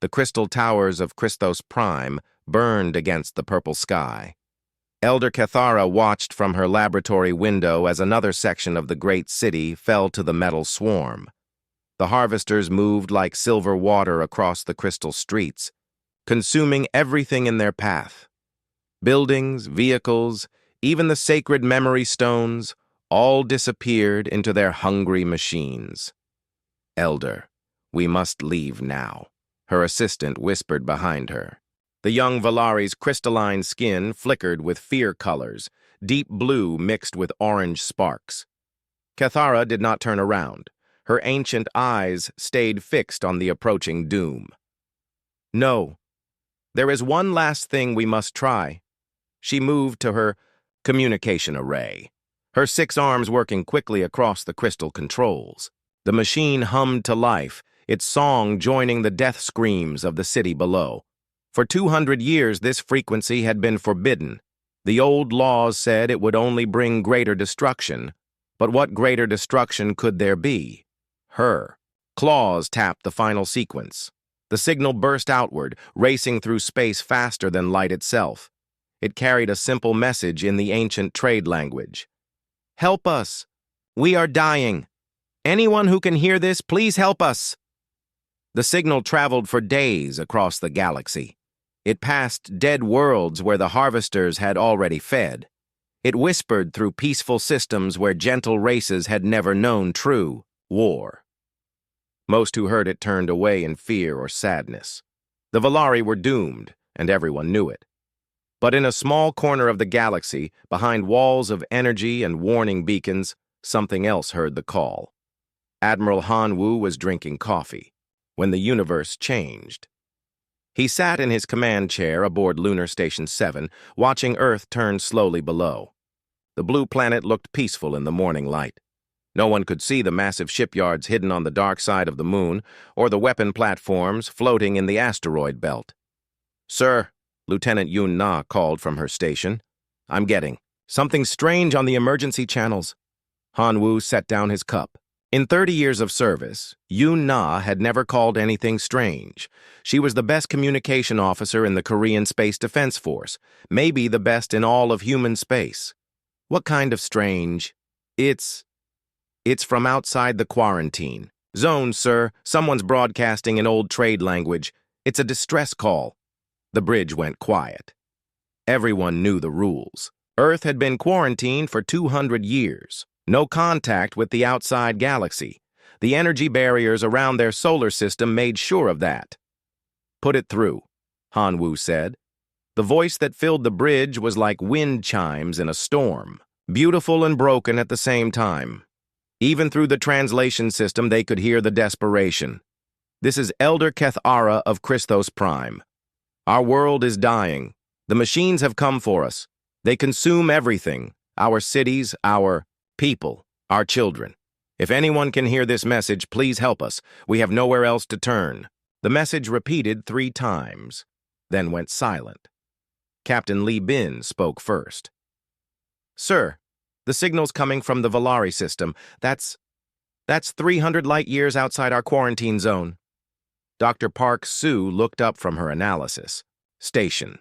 The crystal towers of Christos Prime burned against the purple sky. Elder Cathara watched from her laboratory window as another section of the great city fell to the metal swarm. The harvesters moved like silver water across the crystal streets, consuming everything in their path. Buildings, vehicles, even the sacred memory stones, all disappeared into their hungry machines. "Elder, we must leave now," her assistant whispered behind her. The young Valari's crystalline skin flickered with fear colors, deep blue mixed with orange sparks. Cathara did not turn around. Her ancient eyes stayed fixed on the approaching doom. "No, there is one last thing we must try." She moved to her communication array, her 6 arms working quickly across the crystal controls. The machine hummed to life, its song joining the death screams of the city below. For 200 years, this frequency had been forbidden. The old laws said it would only bring greater destruction. But what greater destruction could there be? Her. Claws tapped the final sequence. The signal burst outward, racing through space faster than light itself. It carried a simple message in the ancient trade language. "Help us! We are dying! Anyone who can hear this, please help us!" The signal traveled for days across the galaxy. It passed dead worlds where the harvesters had already fed. It whispered through peaceful systems where gentle races had never known true war. Most who heard it turned away in fear or sadness. The Valari were doomed, and everyone knew it. But in a small corner of the galaxy, behind walls of energy and warning beacons, something else heard the call. Admiral Han Wu was drinking coffee when the universe changed. He sat in his command chair aboard Lunar Station 7, watching Earth turn slowly below. The blue planet looked peaceful in the morning light. No one could see the massive shipyards hidden on the dark side of the moon, or the weapon platforms floating in the asteroid belt. "Sir," Lieutenant Yun Na called from her station, "I'm getting something strange on the emergency channels." Han Wu set down his cup. In 30 years of service, Yun Na had never called anything strange. She was the best communication officer in the Korean Space Defense Force, maybe the best in all of human space. "What kind of strange?" It's from outside the quarantine zone, sir. Someone's broadcasting in old trade language. It's a distress call." The bridge went quiet. Everyone knew the rules. Earth had been quarantined for 200 years. No contact with the outside galaxy. The energy barriers around their solar system made sure of that. "Put it through," Han Wu said. The voice that filled the bridge was like wind chimes in a storm, beautiful and broken at the same time. Even through the translation system, they could hear the desperation. "This is Elder Cathara of Christos Prime. Our world is dying. The machines have come for us. They consume everything, our cities, our people, our children. If anyone can hear this message, please help us. We have nowhere else to turn." The message repeated 3 times, then went silent. Captain Li Bin spoke first. "Sir, the signal's coming from the Valari system. That's 300 light years outside our quarantine zone." Dr. Park Sue looked up from her analysis. "Station."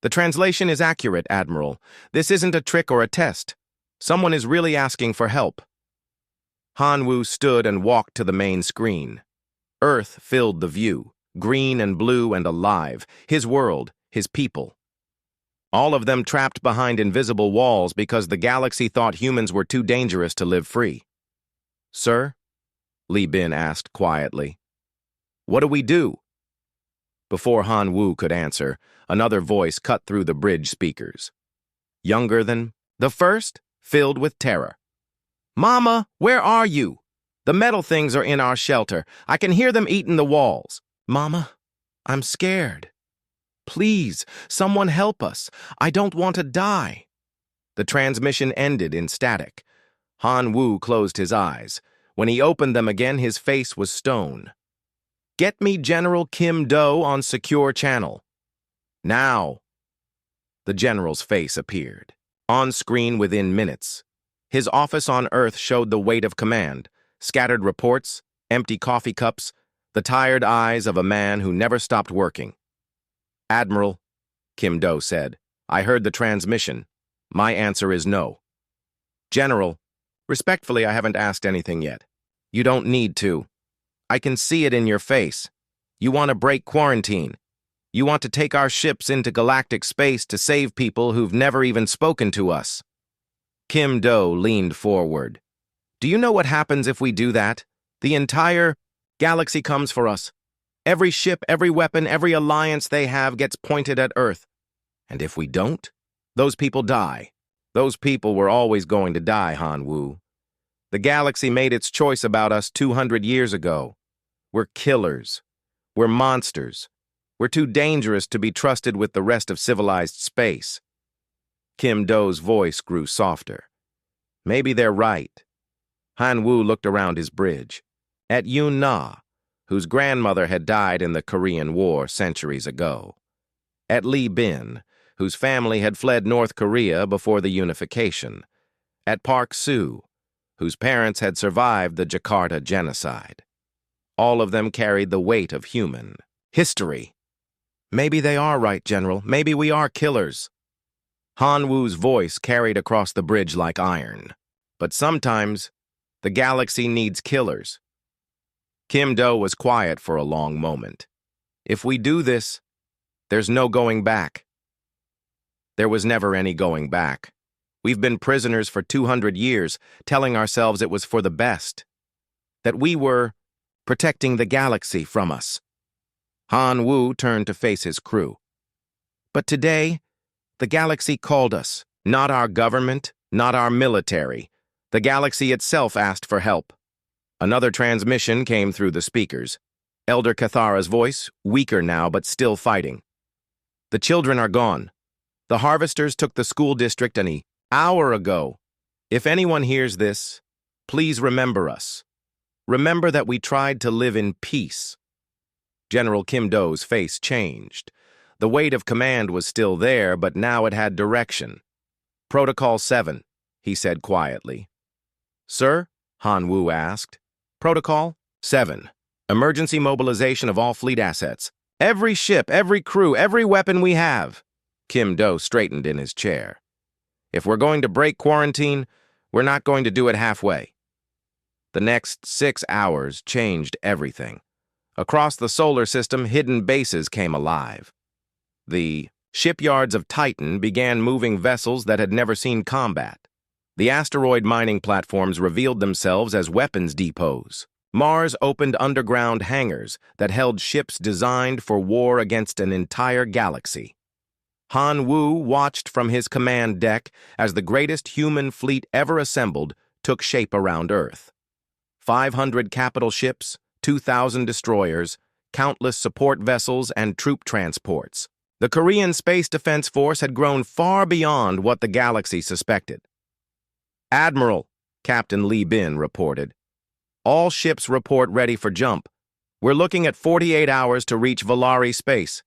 "The translation is accurate, Admiral. This isn't a trick or a test. Someone is really asking for help." Han Wu stood and walked to the main screen. Earth filled the view, green and blue and alive, his world, his people. All of them trapped behind invisible walls because the galaxy thought humans were too dangerous to live free. "Sir?" Li Bin asked quietly. "What do we do?" Before Han Wu could answer, another voice cut through the bridge speakers. Younger than the first, filled with terror. "Mama, where are you? The metal things are in our shelter. I can hear them eating the walls." "Mama, I'm scared. Please, someone help us. I don't want to die." The transmission ended in static. Han Wu closed his eyes. When he opened them again, his face was stone. "Get me General Kim Do on secure channel. Now." The general's face appeared. On screen within minutes. His office on Earth showed the weight of command, scattered reports, empty coffee cups, the tired eyes of a man who never stopped working. "Admiral," Kim Do said, "I heard the transmission. My answer is no." "General, respectfully, I haven't asked anything yet. You don't need to. I can see it in your face. You want to break quarantine. You want to take our ships into galactic space to save people who've never even spoken to us." Kim Do leaned forward. "Do you know what happens if we do that? The entire galaxy comes for us. Every ship, every weapon, every alliance they have gets pointed at Earth. And if we don't, those people die. Those people were always going to die, Han Wu. The galaxy made its choice about us 200 years ago. We're killers. We're monsters. We're too dangerous to be trusted with the rest of civilized space." Kim Do's voice grew softer. "Maybe they're right." Han Wu looked around his bridge. At Yun Na, whose grandmother had died in the Korean War centuries ago. At Li Bin, whose family had fled North Korea before the unification. At Park Soo, whose parents had survived the Jakarta genocide. All of them carried the weight of human history. "Maybe they are right, General. Maybe we are killers." Han Wu's voice carried across the bridge like iron. "But sometimes, the galaxy needs killers." Kim Do was quiet for a long moment. "If we do this, there's no going back." There was never any going back. We've been prisoners for 200 years, telling ourselves it was for the best. That we were protecting the galaxy from us. Han Wu turned to face his crew. "But today, the galaxy called us. Not our government, not our military. The galaxy itself asked for help." Another transmission came through the speakers. Elder Cathara's voice, weaker now but still fighting. "The children are gone. The harvesters took the school district an hour ago. If anyone hears this, please remember us. Remember that we tried to live in peace." General Kim Do's face changed. The weight of command was still there, but now it had direction. "Protocol 7, he said quietly. "Sir?" Han Wu asked. "Protocol 7. Emergency mobilization of all fleet assets. Every ship, every crew, every weapon we have." Kim Do straightened in his chair. "If we're going to break quarantine, we're not going to do it halfway." The next 6 hours changed everything. Across the solar system, hidden bases came alive. The shipyards of Titan began moving vessels that had never seen combat. The asteroid mining platforms revealed themselves as weapons depots. Mars opened underground hangars that held ships designed for war against an entire galaxy. Han Wu watched from his command deck as the greatest human fleet ever assembled took shape around Earth. 500 capital ships, 2,000 destroyers, countless support vessels, and troop transports. The Korean Space Defense Force had grown far beyond what the galaxy suspected. "Admiral," Captain Li Bin reported, "all ships report ready for jump. We're looking at 48 hours to reach Valari space.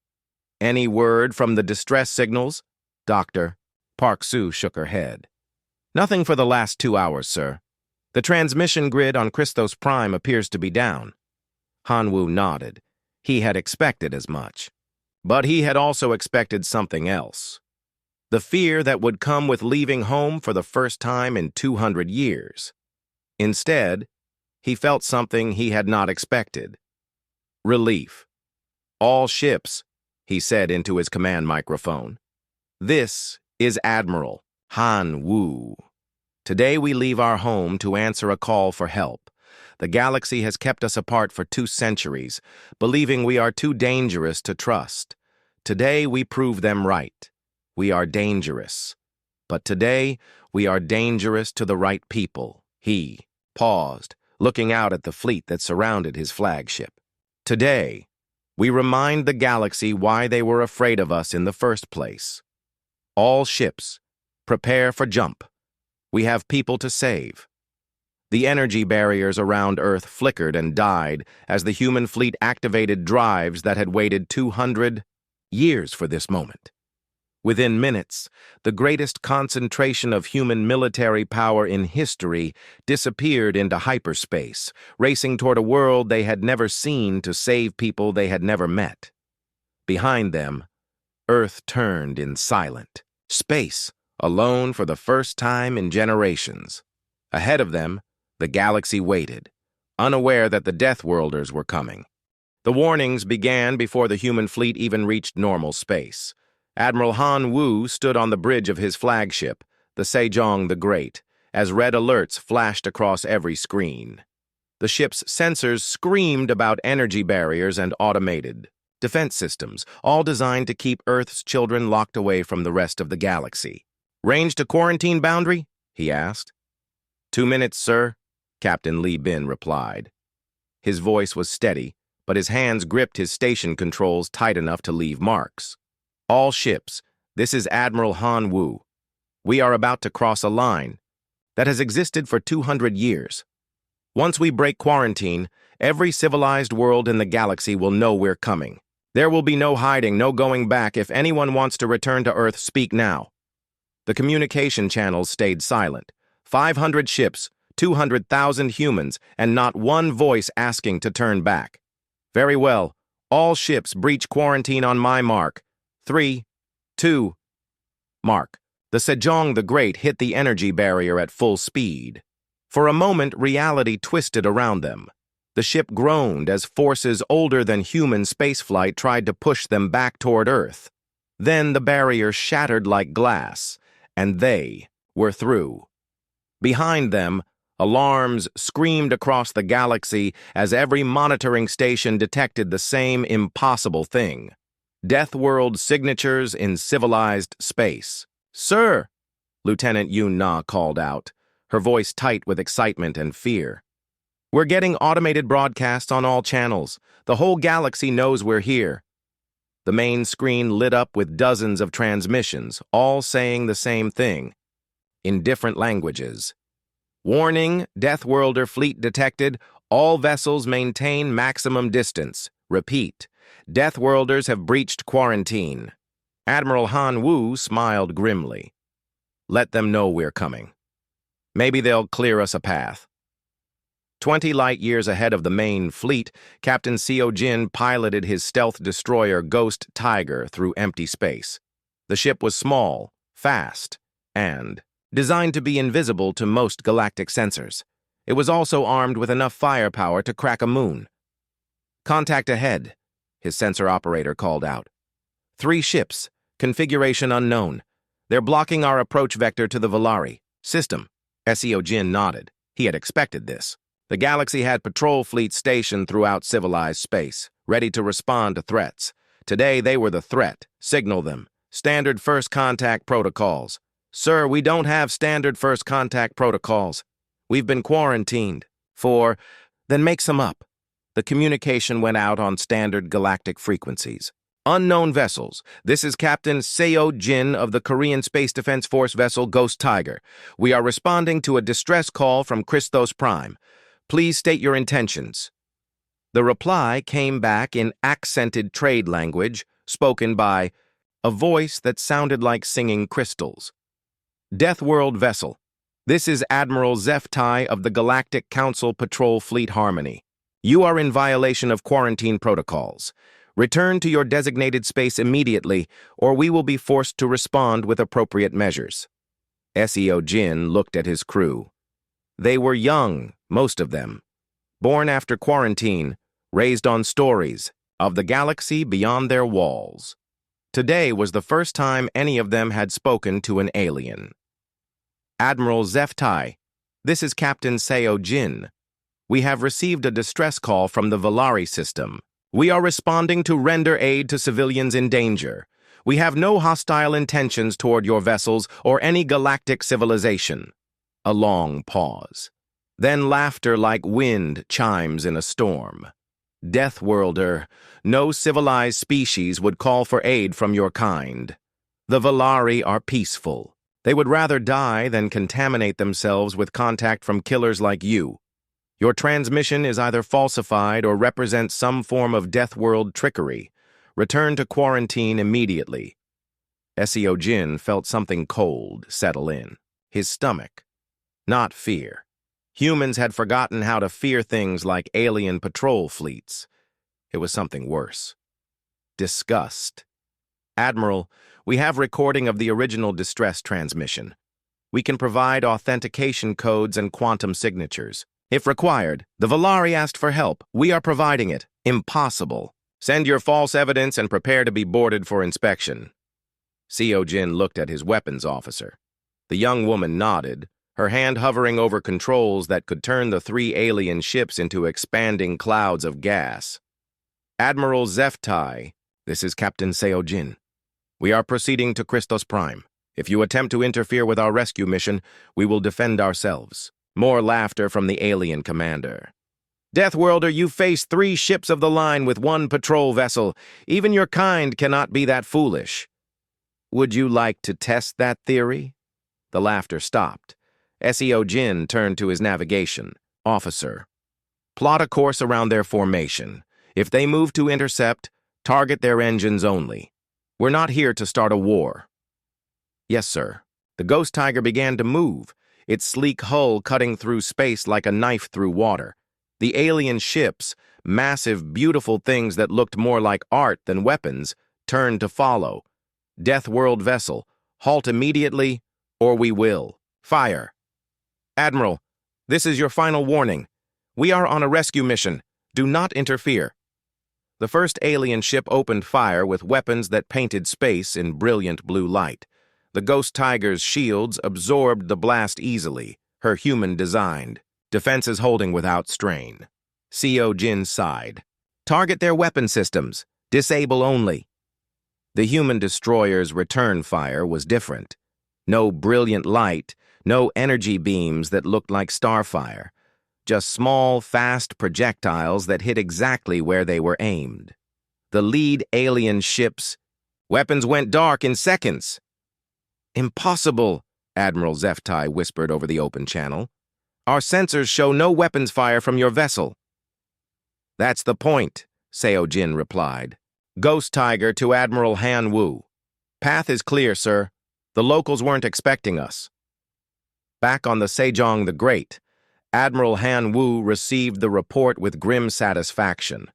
Any word from the distress signals?" "Doctor," Park Soo shook her head. "Nothing for the last 2 hours, sir. The transmission grid on Christos Prime appears to be down." Han Wu nodded. He had expected as much. But he had also expected something else. The fear that would come with leaving home for the first time in 200 years. Instead, he felt something he had not expected. Relief. "All ships," he said into his command microphone. "This is Admiral Han Wu. Today we leave our home to answer a call for help. The galaxy has kept us apart for 2 centuries, believing we are too dangerous to trust. Today we prove them right. We are dangerous. But today we are dangerous to the right people." He paused, looking out at the fleet that surrounded his flagship. "Today, we remind the galaxy why they were afraid of us in the first place. All ships, prepare for jump. We have people to save." The energy barriers around Earth flickered and died as the human fleet activated drives that had waited 200 years for this moment. Within minutes, the greatest concentration of human military power in history disappeared into hyperspace, racing toward a world they had never seen to save people they had never met. Behind them, Earth turned in silent space, alone for the first time in generations. Ahead of them, the galaxy waited, unaware that the Deathworlders were coming. The warnings began before the human fleet even reached normal space. Admiral Han Wu stood on the bridge of his flagship, the Sejong the Great, as red alerts flashed across every screen. The ship's sensors screamed about energy barriers and automated defense systems, all designed to keep Earth's children locked away from the rest of the galaxy. "Range to quarantine boundary?" he asked. 2 minutes, sir," Captain Li Bin replied. His voice was steady, but his hands gripped his station controls tight enough to leave marks. "All ships, this is Admiral Han Wu. We are about to cross a line that has existed for 200 years. Once we break quarantine, every civilized world in the galaxy will know we're coming. There will be no hiding, no going back. If anyone wants to return to Earth, speak now." The communication channels stayed silent. 500 ships, 200,000 humans, and not one voice asking to turn back. "Very well. All ships breach quarantine on my mark. 3, 2, mark." The Sejong the Great hit the energy barrier at full speed. For a moment, reality twisted around them. The ship groaned as forces older than human spaceflight tried to push them back toward Earth. Then the barrier shattered like glass, and they were through. Behind them, alarms screamed across the galaxy as every monitoring station detected the same impossible thing: Deathworld signatures in civilized space. "Sir," Lieutenant Yun Na called out, her voice tight with excitement and fear. "We're getting automated broadcasts on all channels. The whole galaxy knows we're here." The main screen lit up with dozens of transmissions, all saying the same thing, in different languages. "Warning, Deathworlder fleet detected. All vessels maintain maximum distance. Repeat, Deathworlders have breached quarantine." Admiral Han Wu smiled grimly. "Let them know we're coming. Maybe they'll clear us a path." 20 light-years ahead of the main fleet, Captain Seo Jin piloted his stealth destroyer Ghost Tiger through empty space. The ship was small, fast, and designed to be invisible to most galactic sensors. It was also armed with enough firepower to crack a moon. "Contact ahead," his sensor operator called out. 3 ships, configuration unknown. They're blocking our approach vector to the Valari system." Seo Jin nodded. He had expected this. The galaxy had patrol fleets stationed throughout civilized space, ready to respond to threats. Today, they were the threat. Signal them. Standard first contact protocols. "Sir, we don't have standard first contact protocols. We've been quarantined." Then make some up." The communication went out on standard galactic frequencies. "Unknown vessels. This is Captain Seo Jin of the Korean Space Defense Force vessel Ghost Tiger. We are responding to a distress call from Christos Prime. Please state your intentions." The reply came back in accented trade language, spoken by a voice that sounded like singing crystals. "Deathworld vessel. This is Admiral Zeftai of the Galactic Council Patrol Fleet Harmony. You are in violation of quarantine protocols. Return to your designated space immediately, or we will be forced to respond with appropriate measures." Seo Jin looked at his crew. They were young, most of them, born after quarantine, raised on stories of the galaxy beyond their walls. Today was the first time any of them had spoken to an alien. "Admiral Zeftai, this is Captain Seo Jin. We have received a distress call from the Valari system. We are responding to render aid to civilians in danger. We have no hostile intentions toward your vessels or any galactic civilization." A long pause. Then laughter like wind chimes in a storm. "Deathworlder, no civilized species would call for aid from your kind. The Valari are peaceful. They would rather die than contaminate themselves with contact from killers like you. Your transmission is either falsified or represents some form of Deathworld trickery. Return to quarantine immediately." Seo Jin felt something cold settle in. His stomach. Not fear. Humans had forgotten how to fear things like alien patrol fleets. It was something worse. Disgust. Admiral, we have recording of the original distress transmission. We can provide authentication codes and quantum signatures. If required, the Valari asked for help. We are providing it. Impossible. Send your false evidence and prepare to be boarded for inspection. Seo Jin looked at his weapons officer. The young woman nodded, her hand hovering over controls that could turn the 3 alien ships into expanding clouds of gas. Admiral Zeftai, this is Captain Seo Jin. We are proceeding to Christos Prime. If you attempt to interfere with our rescue mission, we will defend ourselves. More laughter from the alien commander. Deathworlder, you face 3 ships of the line with 1 patrol vessel. Even your kind cannot be that foolish. Would you like to test that theory? The laughter stopped. Seo Jin turned to his navigation. Officer, plot a course around their formation. If they move to intercept, target their engines only. We're not here to start a war. Yes, sir. The Ghost Tiger began to move, its sleek hull cutting through space like a knife through water. The alien ships, massive, beautiful things that looked more like art than weapons, turned to follow. Deathworld vessel, halt immediately, or we will. Fire. Admiral, this is your final warning. We are on a rescue mission. Do not interfere. The first alien ship opened fire with weapons that painted space in brilliant blue light. The Ghost Tiger's shields absorbed the blast easily, her human-designed, defenses holding without strain. Seo Jin sighed. Target their weapon systems. Disable only. The human destroyer's return fire was different. No brilliant light, no energy beams that looked like starfire. Just small, fast projectiles that hit exactly where they were aimed. The lead alien ship's weapons went dark in seconds. Impossible, Admiral Zeftai whispered over the open channel. Our sensors show no weapons fire from your vessel. That's the point, Seo Jin replied. Ghost Tiger to Admiral Han Wu. Path is clear, sir. The locals weren't expecting us. Back on the Sejong the Great, Admiral Han Wu received the report with grim satisfaction.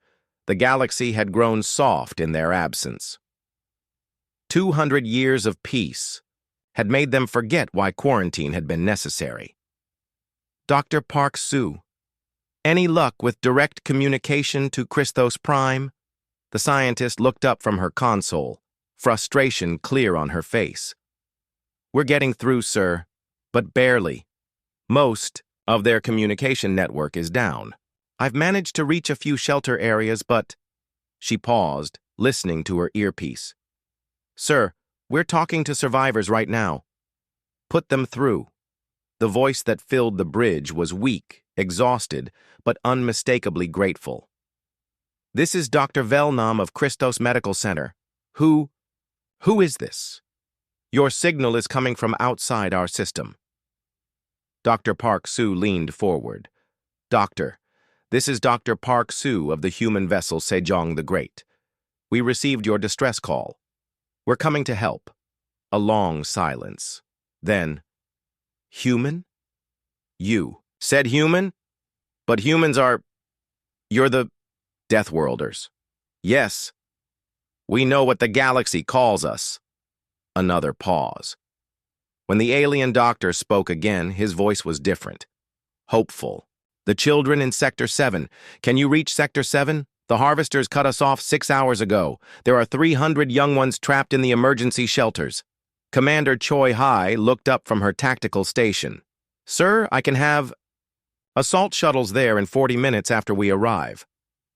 The galaxy had grown soft in their absence. 200 years of peace had made them forget why quarantine had been necessary. Dr. Park Soo, any luck with direct communication to Christos Prime? The scientist looked up from her console, frustration clear on her face. We're getting through, sir, but barely. Most of their communication network is down. I've managed to reach a few shelter areas, but... She paused, listening to her earpiece. Sir, we're talking to survivors right now. Put them through. The voice that filled the bridge was weak, exhausted, but unmistakably grateful. This is Dr. Velnam of Christos Medical Center. Who is this? Your signal is coming from outside our system. Dr. Park Soo leaned forward. Doctor, this is Dr. Park Soo of the human vessel Sejong the Great. We received your distress call. We're coming to help. A long silence. Then, human? You said human? But humans are... You're the Deathworlders. Yes. We know what the galaxy calls us. Another pause. When the alien doctor spoke again, his voice was different. Hopeful. The children in Sector 7. Can you reach Sector 7? The harvesters cut us off 6 hours ago. There are 300 young ones trapped in the emergency shelters. Commander Choi Hai looked up from her tactical station. Sir, I can have... Assault shuttles there in 40 minutes after we arrive.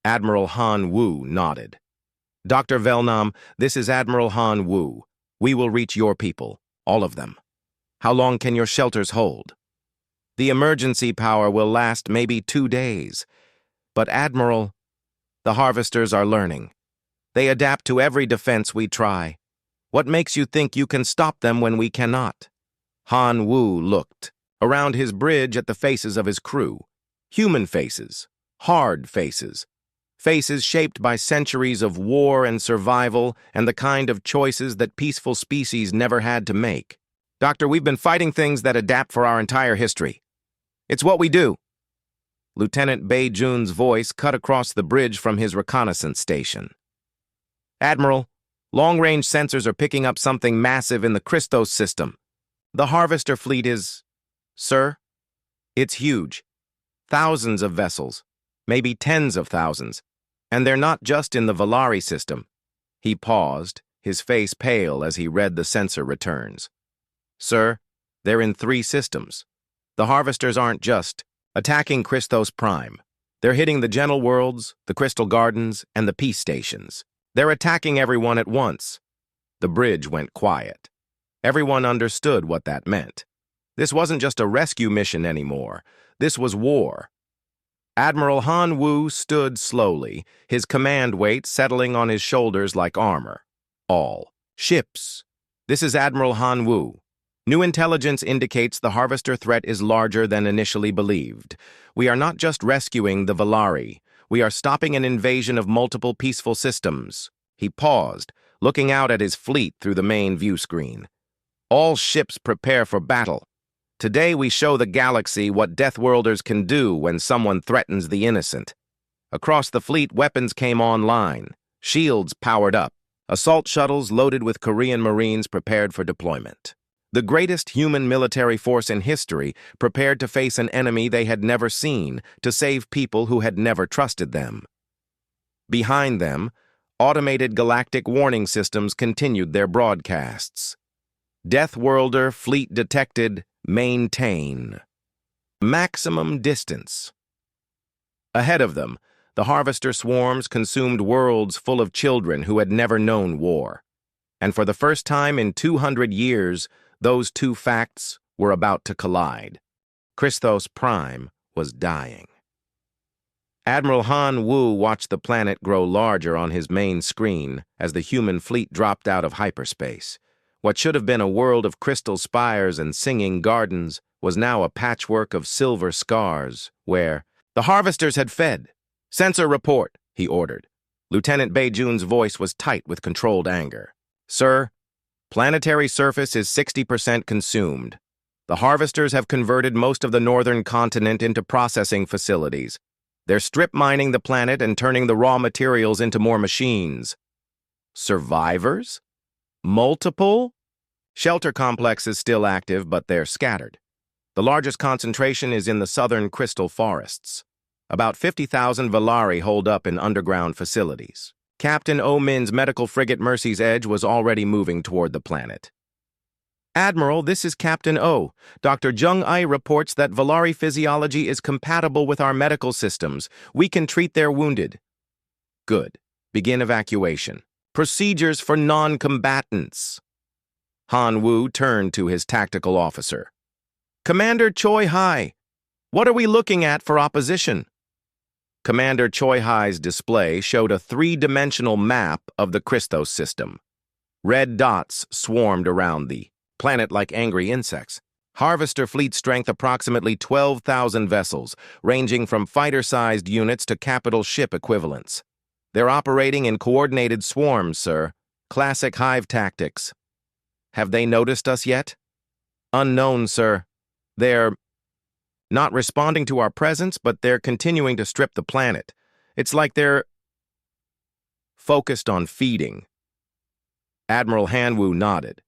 Admiral Han Wu nodded. Dr. Velnam, this is Admiral Han Wu. We will reach your people, all of them. How long can your shelters hold? The emergency power will last maybe 2 days. But Admiral, the harvesters are learning. They adapt to every defense we try. What makes you think you can stop them when we cannot? Han Wu looked around his bridge at the faces of his crew. Human faces, hard faces, faces shaped by centuries of war and survival and the kind of choices that peaceful species never had to make. Doctor, we've been fighting things that adapt for our entire history. It's what we do. Lieutenant Beijun's voice cut across the bridge from his reconnaissance station. Admiral, long-range sensors are picking up something massive in the Christos system. The Harvester fleet is... Sir? It's huge. Thousands of vessels, maybe tens of thousands. And they're not just in the Valari system. He paused, his face pale as he read the sensor returns. Sir, they're in 3 systems. The Harvesters aren't just attacking Christos Prime. They're hitting the Gentle Worlds, the Crystal Gardens, and the Peace Stations. They're attacking everyone at once. The bridge went quiet. Everyone understood what that meant. This wasn't just a rescue mission anymore. This was war. Admiral Han Wu stood slowly, his command weight settling on his shoulders like armor. All ships. This is Admiral Han Wu. New intelligence indicates the Harvester threat is larger than initially believed. We are not just rescuing the Valari. We are stopping an invasion of multiple peaceful systems. He paused, looking out at his fleet through the main view screen. All ships prepare for battle. Today we show the galaxy what Deathworlders can do when someone threatens the innocent. Across the fleet, weapons came online. Shields powered up. Assault shuttles loaded with Korean Marines prepared for deployment. The greatest human military force in history prepared to face an enemy they had never seen, to save people who had never trusted them. Behind them, automated galactic warning systems continued their broadcasts. Deathworlder fleet detected. Maintain. Maximum distance. Ahead of them, the Harvester swarms consumed worlds full of children who had never known war. And for the first time in 200 years, those 2 facts were about to collide. Christos Prime was dying. Admiral Han Wu watched the planet grow larger on his main screen as the human fleet dropped out of hyperspace. What should have been a world of crystal spires and singing gardens was now a patchwork of silver scars, where the Harvesters had fed. Sensor report, he ordered. Lieutenant Beijun's voice was tight with controlled anger. Sir, planetary surface is 60% consumed. The Harvesters have converted most of the northern continent into processing facilities. They're strip mining the planet and turning the raw materials into more machines. Survivors? Multiple? Shelter complex is still active, but they're scattered. The largest concentration is in the southern crystal forests. About 50,000 Valari hold up in underground facilities. Captain Omin's medical frigate Mercy's Edge was already moving toward the planet. Admiral, this is Captain O. Dr. Jung Ai reports that Valari physiology is compatible with our medical systems. We can treat their wounded. Good. Begin evacuation. Procedures for non-combatants. Han Wu turned to his tactical officer. Commander Choi Hai, what are we looking at for opposition? Commander Choi Hai's display showed a 3-dimensional map of the Christos system. Red dots swarmed around the planet like angry insects. Harvester fleet strength approximately 12,000 vessels, ranging from fighter-sized units to capital ship equivalents. They're operating in coordinated swarms, sir. Classic hive tactics. Have they noticed us yet? Unknown, sir. They're not responding to our presence, but they're continuing to strip the planet. It's like they're focused on feeding. Admiral Hanwu nodded.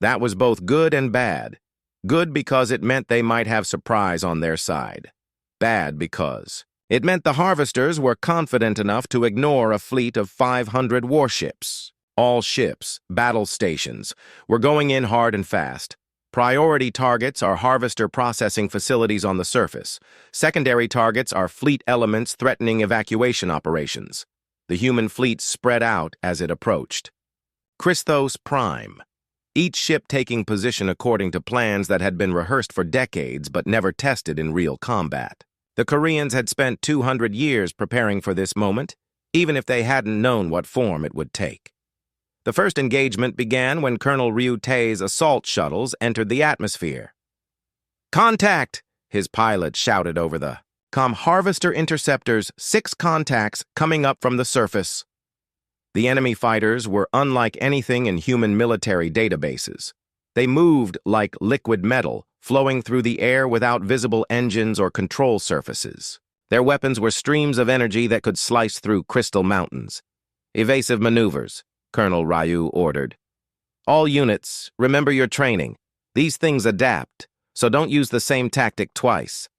That was both good and bad. Good because it meant they might have surprise on their side. Bad because it meant the Harvesters were confident enough to ignore a fleet of 500 warships. All ships, battle stations, were going in hard and fast. Priority targets are Harvester processing facilities on the surface. Secondary targets are fleet elements threatening evacuation operations. The human fleet spread out as it approached. Christos Prime. Each ship taking position according to plans that had been rehearsed for decades but never tested in real combat. The Koreans had spent 200 years preparing for this moment, even if they hadn't known what form it would take. The first engagement began when Colonel Ryu Tae's assault shuttles entered the atmosphere. Contact! His pilot shouted over the Harvester interceptors, 6 contacts coming up from the surface. The enemy fighters were unlike anything in human military databases. They moved like liquid metal, flowing through the air without visible engines or control surfaces. Their weapons were streams of energy that could slice through crystal mountains. Evasive maneuvers, Colonel Ryu ordered. All units, remember your training. These things adapt, so don't use the same tactic twice.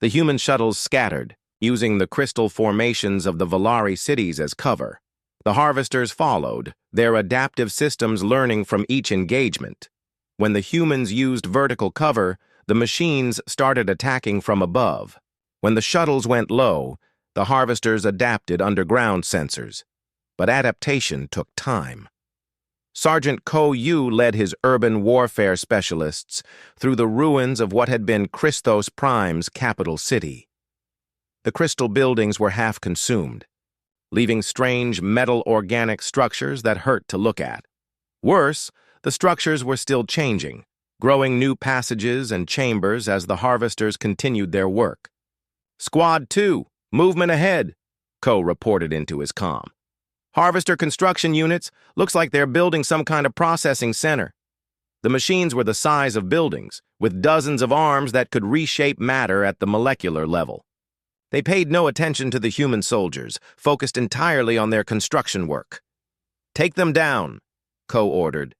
The human shuttles scattered, using the crystal formations of the Valari cities as cover. The harvesters followed, their adaptive systems learning from each engagement. When the humans used vertical cover, the machines started attacking from above. When the shuttles went low, the harvesters adapted underground sensors. But adaptation took time. Sergeant Ko Yu led his urban warfare specialists through the ruins of what had been Christos Prime's capital city. The crystal buildings were half consumed, leaving strange metal organic structures that hurt to look at. Worse, the structures were still changing, growing new passages and chambers as the harvesters continued their work. Squad 2, movement ahead, Ko reported into his comm. Harvester construction units, looks like they're building some kind of processing center. The machines were the size of buildings, with dozens of arms that could reshape matter at the molecular level. They paid no attention to the human soldiers, focused entirely on their construction work. Take them down, Ko ordered.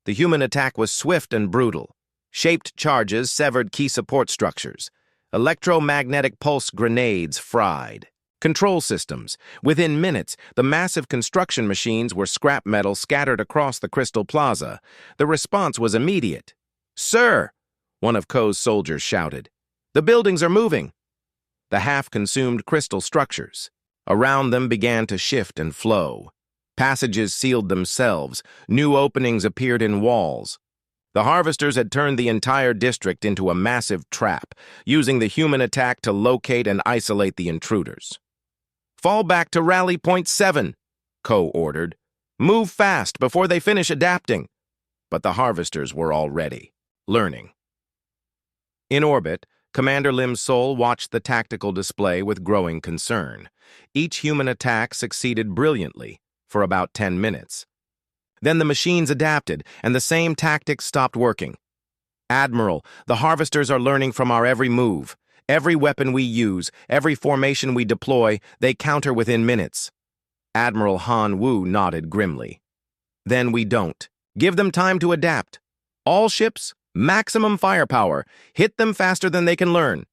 The human attack was swift and brutal. Shaped charges severed key support structures. Electromagnetic pulse grenades fried. Control systems. Within minutes, the massive construction machines were scrap metal scattered across the Crystal Plaza. The response was immediate. "Sir!" one of Ko's soldiers shouted. "The buildings are moving." The half-consumed crystal structures. Around them began to shift and flow. Passages sealed themselves. New openings appeared in walls. The harvesters had turned the entire district into a massive trap, using the human attack to locate and isolate the intruders. "Fall back to rally point 7, Ko ordered. "Move fast before they finish adapting." But the harvesters were already learning. In orbit, Commander Lim Sol watched the tactical display with growing concern. Each human attack succeeded brilliantly for about 10 minutes. Then the machines adapted, and the same tactics stopped working. "Admiral, the harvesters are learning from our every move. Every weapon we use, every formation we deploy, they counter within minutes." Admiral Han Wu nodded grimly. "Then we don't. Give them time to adapt. All ships, maximum firepower. Hit them faster than they can learn."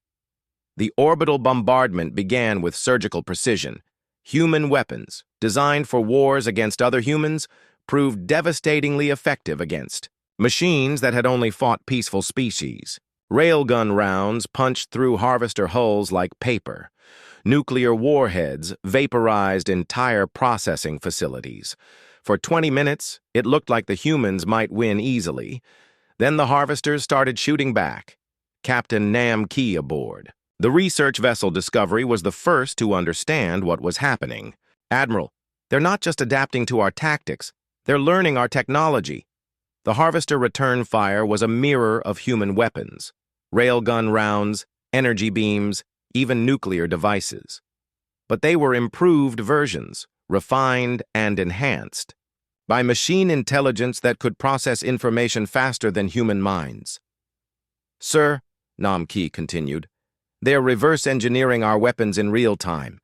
The orbital bombardment began with surgical precision. Human weapons, designed for wars against other humans, proved devastatingly effective against machines that had only fought peaceful species. Railgun rounds punched through harvester hulls like paper. Nuclear warheads vaporized entire processing facilities. For 20 minutes, it looked like the humans might win easily. Then the harvesters started shooting back. Captain Nam Ki aboard. The research vessel Discovery was the first to understand what was happening. "Admiral, they're not just adapting to our tactics, they're learning our technology." The harvester return fire was a mirror of human weapons. Railgun rounds, energy beams, even nuclear devices. But they were improved versions, refined and enhanced, by machine intelligence that could process information faster than human minds. "Sir," Nam Ki continued, "they're reverse engineering our weapons in real time.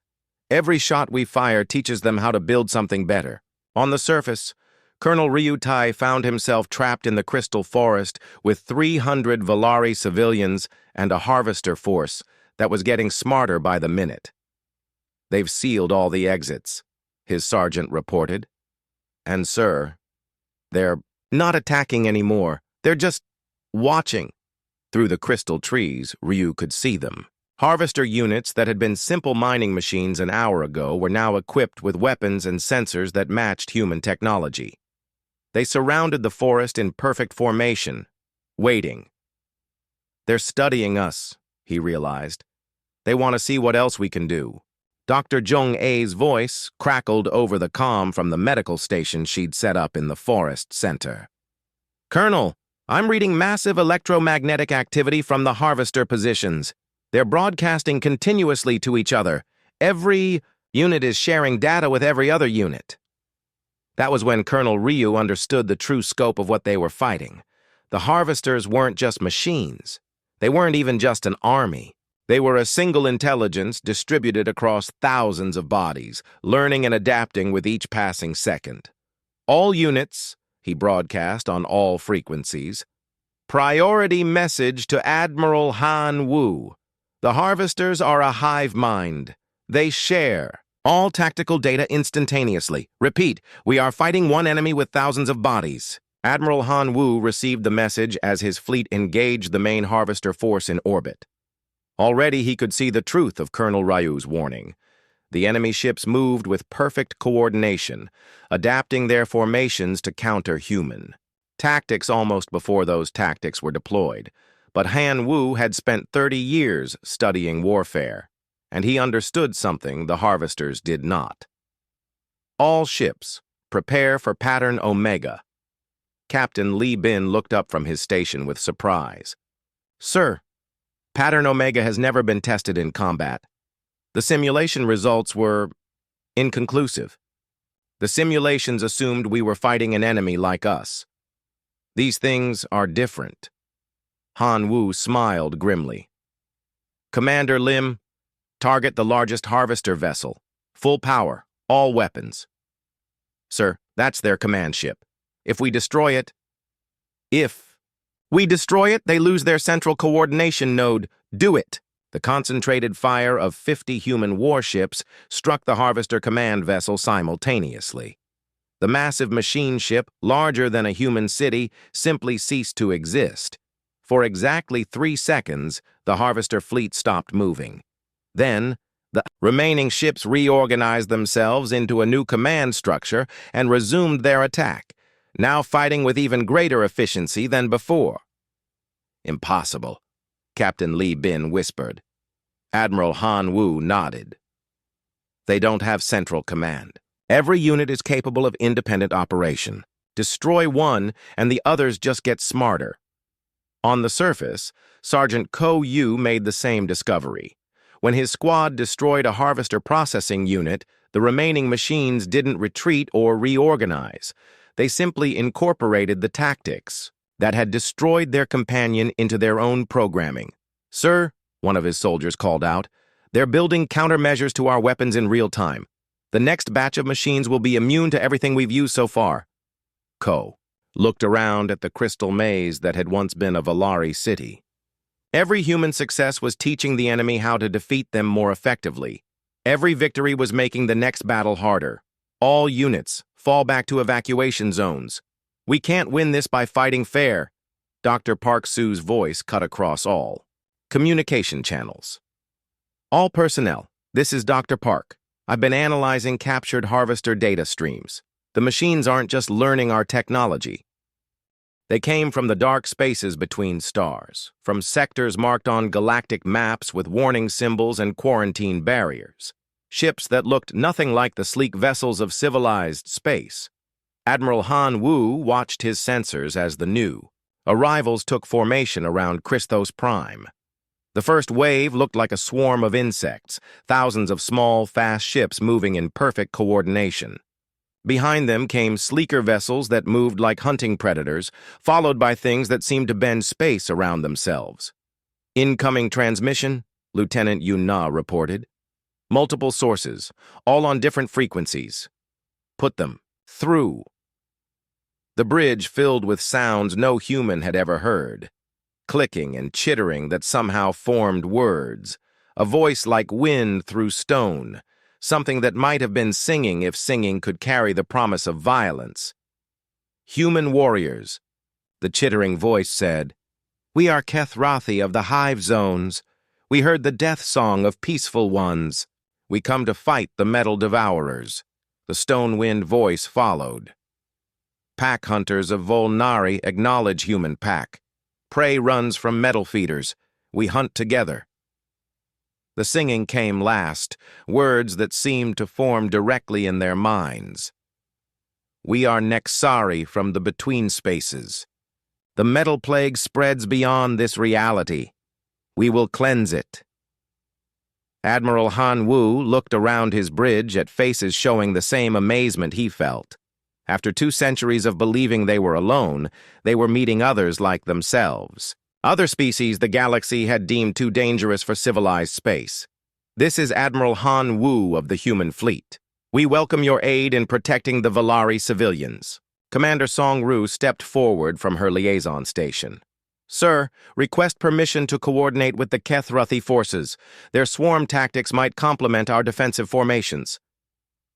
Every shot we fire teaches them how to build something better." On the surface, Colonel Ryutai found himself trapped in the Crystal Forest with 300 Valari civilians and a harvester force that was getting smarter by the minute. "They've sealed all the exits," his sergeant reported. "And, sir, they're not attacking anymore. They're just watching." Through the crystal trees, Ryu could see them. Harvester units that had been simple mining machines an hour ago were now equipped with weapons and sensors that matched human technology. They surrounded the forest in perfect formation, waiting. "They're studying us," he realized. "They want to see what else we can do." Dr. Zhong A's voice crackled over the comm from the medical station she'd set up in the forest center. "Colonel, I'm reading massive electromagnetic activity from the harvester positions. They're broadcasting continuously to each other. Every unit is sharing data with every other unit. That was when Colonel Ryu understood the true scope of what they were fighting. The harvesters weren't just machines. They weren't even just an army. They were a single intelligence distributed across thousands of bodies, learning and adapting with each passing second. All units, he broadcast on all frequencies. Priority message to Admiral Han Wu. The harvesters are a hive mind. They share all tactical data instantaneously. Repeat, we are fighting one enemy with thousands of bodies. Admiral Han Wu received the message as his fleet engaged the main harvester force in orbit. Already he could see the truth of Colonel Ryu's warning. The enemy ships moved with perfect coordination, adapting their formations to counter human tactics almost before those tactics were deployed. But Han Wu had spent 30 years studying warfare, and he understood something the harvesters did not. All ships, prepare for pattern Omega. Captain Li Bin looked up from his station with surprise. Sir, pattern Omega has never been tested in combat. The simulation results were inconclusive. The simulations assumed we were fighting an enemy like us. These things are different. Han Wu smiled grimly. Commander Lim, target the largest harvester vessel. Full power, all weapons. Sir, that's their command ship. If we destroy it, they lose their central coordination node. Do it! The concentrated fire of 50 human warships struck the harvester command vessel simultaneously. The massive machine ship, larger than a human city, simply ceased to exist. For exactly 3 seconds, the harvester fleet stopped moving. Then, the remaining ships reorganized themselves into a new command structure and resumed their attack, now fighting with even greater efficiency than before. Impossible, Captain Li Bin whispered. Admiral Han Wu nodded. They don't have central command. Every unit is capable of independent operation. Destroy one, and the others just get smarter. On the surface, Sergeant Ko Yu made the same discovery. When his squad destroyed a harvester processing unit, the remaining machines didn't retreat or reorganize. They simply incorporated the tactics that had destroyed their companion into their own programming. Sir, one of his soldiers called out, they're building countermeasures to our weapons in real time. The next batch of machines will be immune to everything we've used so far. Ko looked around at the crystal maze that had once been a Valari city. Every human success was teaching the enemy how to defeat them more effectively. Every victory was making the next battle harder. All units, fall back to evacuation zones. We can't win this by fighting fair. Dr. Park Su's voice cut across all communication channels. All personnel, this is Dr. Park. I've been analyzing captured harvester data streams. The machines aren't just learning our technology. They came from the dark spaces between stars, from sectors marked on galactic maps with warning symbols and quarantine barriers. Ships that looked nothing like the sleek vessels of civilized space. Admiral Han Wu watched his sensors as the new arrivals took formation around Christos Prime. The first wave looked like a swarm of insects, thousands of small, fast ships moving in perfect coordination. Behind them came sleeker vessels that moved like hunting predators, followed by things that seemed to bend space around themselves. Incoming transmission, Lieutenant Yun Na reported. Multiple sources, all on different frequencies. Put them through. The bridge filled with sounds no human had ever heard. Clicking and chittering that somehow formed words. A voice like wind through stone. Something that might have been singing if singing could carry the promise of violence. Human warriors, the chittering voice said. We are Kethrathi of the hive zones. We heard the death song of peaceful ones. We come to fight the metal devourers. The stone wind voice followed. Pack hunters of Volnari acknowledge human pack. Prey runs from metal feeders. We hunt together. The singing came last, words that seemed to form directly in their minds. We are Nexari from the between spaces. The metal plague spreads beyond this reality. We will cleanse it. Admiral Han Wu looked around his bridge at faces showing the same amazement he felt. After 2 centuries of believing they were alone, they were meeting others like themselves. Other species the galaxy had deemed too dangerous for civilized space. This is Admiral Han Wu of the human fleet. We welcome your aid in protecting the Valari civilians. Commander Song Ru stepped forward from her liaison station. Sir, request permission to coordinate with the Kethruthi forces. Their swarm tactics might complement our defensive formations.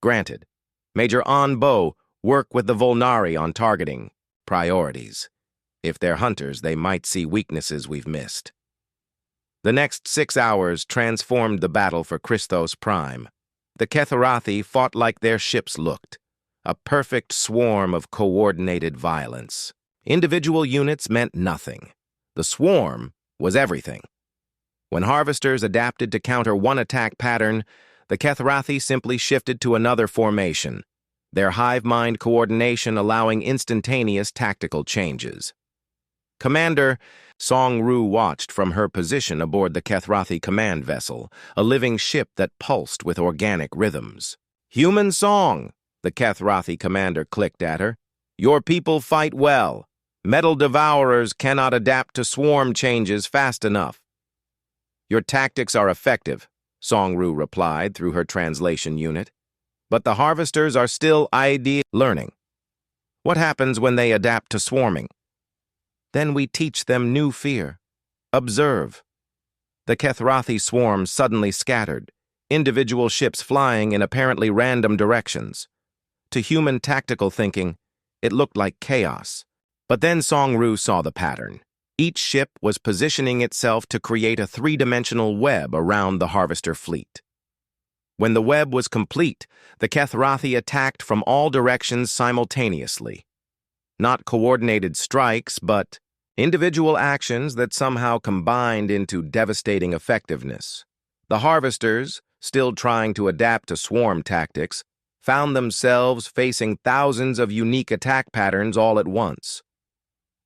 Granted. Major An Bo, work with the Volnari on targeting priorities. If they're hunters, they might see weaknesses we've missed. The next 6 hours transformed the battle for Christos Prime. The Kethruthi fought like their ships looked. A perfect swarm of coordinated violence. Individual units meant nothing. The swarm was everything. When harvesters adapted to counter one attack pattern, the Kethruthi simply shifted to another formation, their hive mind coordination allowing instantaneous tactical changes. Commander Song Ru watched from her position aboard the Kethruthi command vessel, a living ship that pulsed with organic rhythms. Human song, the Kethruthi commander clicked at her. Your people fight well. Metal devourers cannot adapt to swarm changes fast enough. Your tactics are effective, Song Ru replied through her translation unit. But the harvesters are still learning. What happens when they adapt to swarming? Then we teach them new fear. Observe. The Kethruthi swarm suddenly scattered, individual ships flying in apparently random directions. To human tactical thinking, it looked like chaos. But then Song Ru saw the pattern. Each ship was positioning itself to create a 3-dimensional web around the harvester fleet. When the web was complete, the Kethruthi attacked from all directions simultaneously. Not coordinated strikes, but individual actions that somehow combined into devastating effectiveness. The harvesters, still trying to adapt to swarm tactics, found themselves facing thousands of unique attack patterns all at once.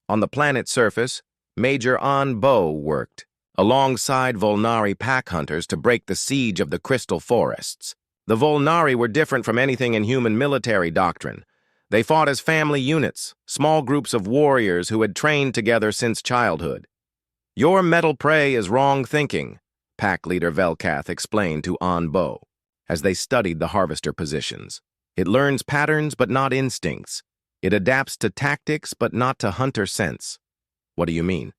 On the planet's surface, Major An Bo worked, alongside Volnari pack hunters to break the siege of the crystal forests. The Volnari were different from anything in human military doctrine. They fought as family units, small groups of warriors who had trained together since childhood. Your metal prey is wrong thinking, pack leader Velkath explained to An Bo, as they studied the harvester positions. It learns patterns but not instincts. It adapts to tactics but not to hunter sense. What do you mean?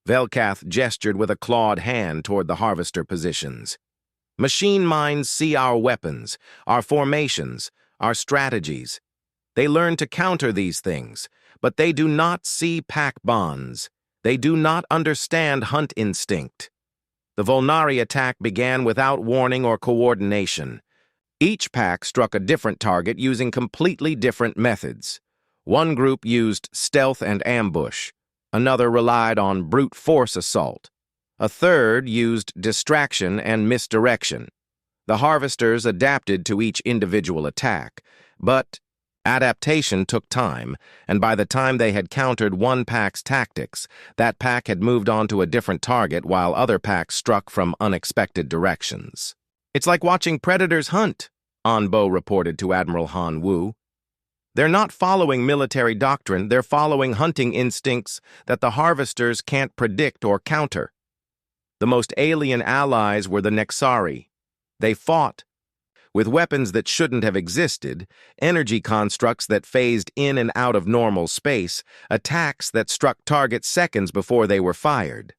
Velkath gestured with a clawed hand toward the harvester positions. Machine minds see our weapons, our formations, our strategies. They learn to counter these things, but they do not see pack bonds. They do not understand hunt instinct. The Volnari attack began without warning or coordination. Each pack struck a different target using completely different methods. One group used stealth and ambush. Another relied on brute force assault. A third used distraction and misdirection. The harvesters adapted to each individual attack, but adaptation took time, and by the time they had countered one pack's tactics, that pack had moved on to a different target while other packs struck from unexpected directions. It's like watching predators hunt, An Bo reported to Admiral Han Wu. They're not following military doctrine, they're following hunting instincts that the harvesters can't predict or counter. The most alien allies were the Nexari. They fought with weapons that shouldn't have existed, energy constructs that phased in and out of normal space, attacks that struck targets seconds before they were fired.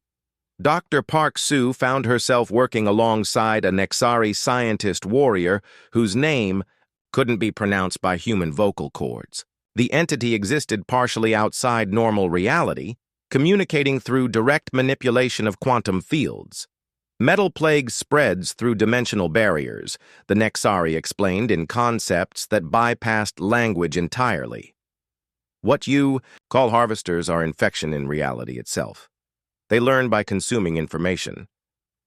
Dr. Park Soo found herself working alongside a Nexari scientist warrior whose name couldn't be pronounced by human vocal cords. The entity existed partially outside normal reality, communicating through direct manipulation of quantum fields. Metal plague spreads through dimensional barriers, the Nexari explained in concepts that bypassed language entirely. What you call harvesters are infection in reality itself. They learn by consuming information,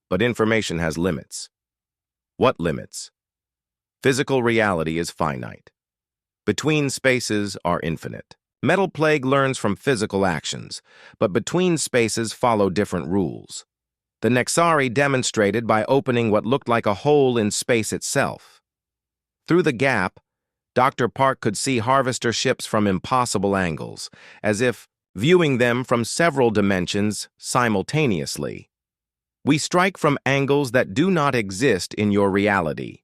but information has limits. What limits? Physical reality is finite. Between spaces are infinite. Metal plague learns from physical actions, but between spaces follow different rules. The Nexari demonstrated by opening what looked like a hole in space itself. Through the gap, Dr. Park could see harvester ships from impossible angles, as if viewing them from several dimensions simultaneously. We strike from angles that do not exist in your reality.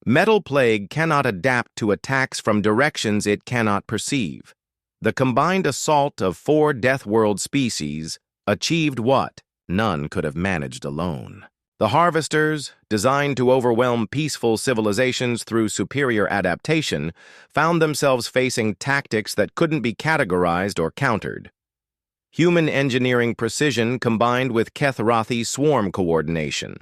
Metal Plague cannot adapt to attacks from directions it cannot perceive. The combined assault of 4 Deathworld species achieved what none could have managed alone. The harvesters, designed to overwhelm peaceful civilizations through superior adaptation, found themselves facing tactics that couldn't be categorized or countered. Human engineering precision combined with Kethrathi swarm coordination.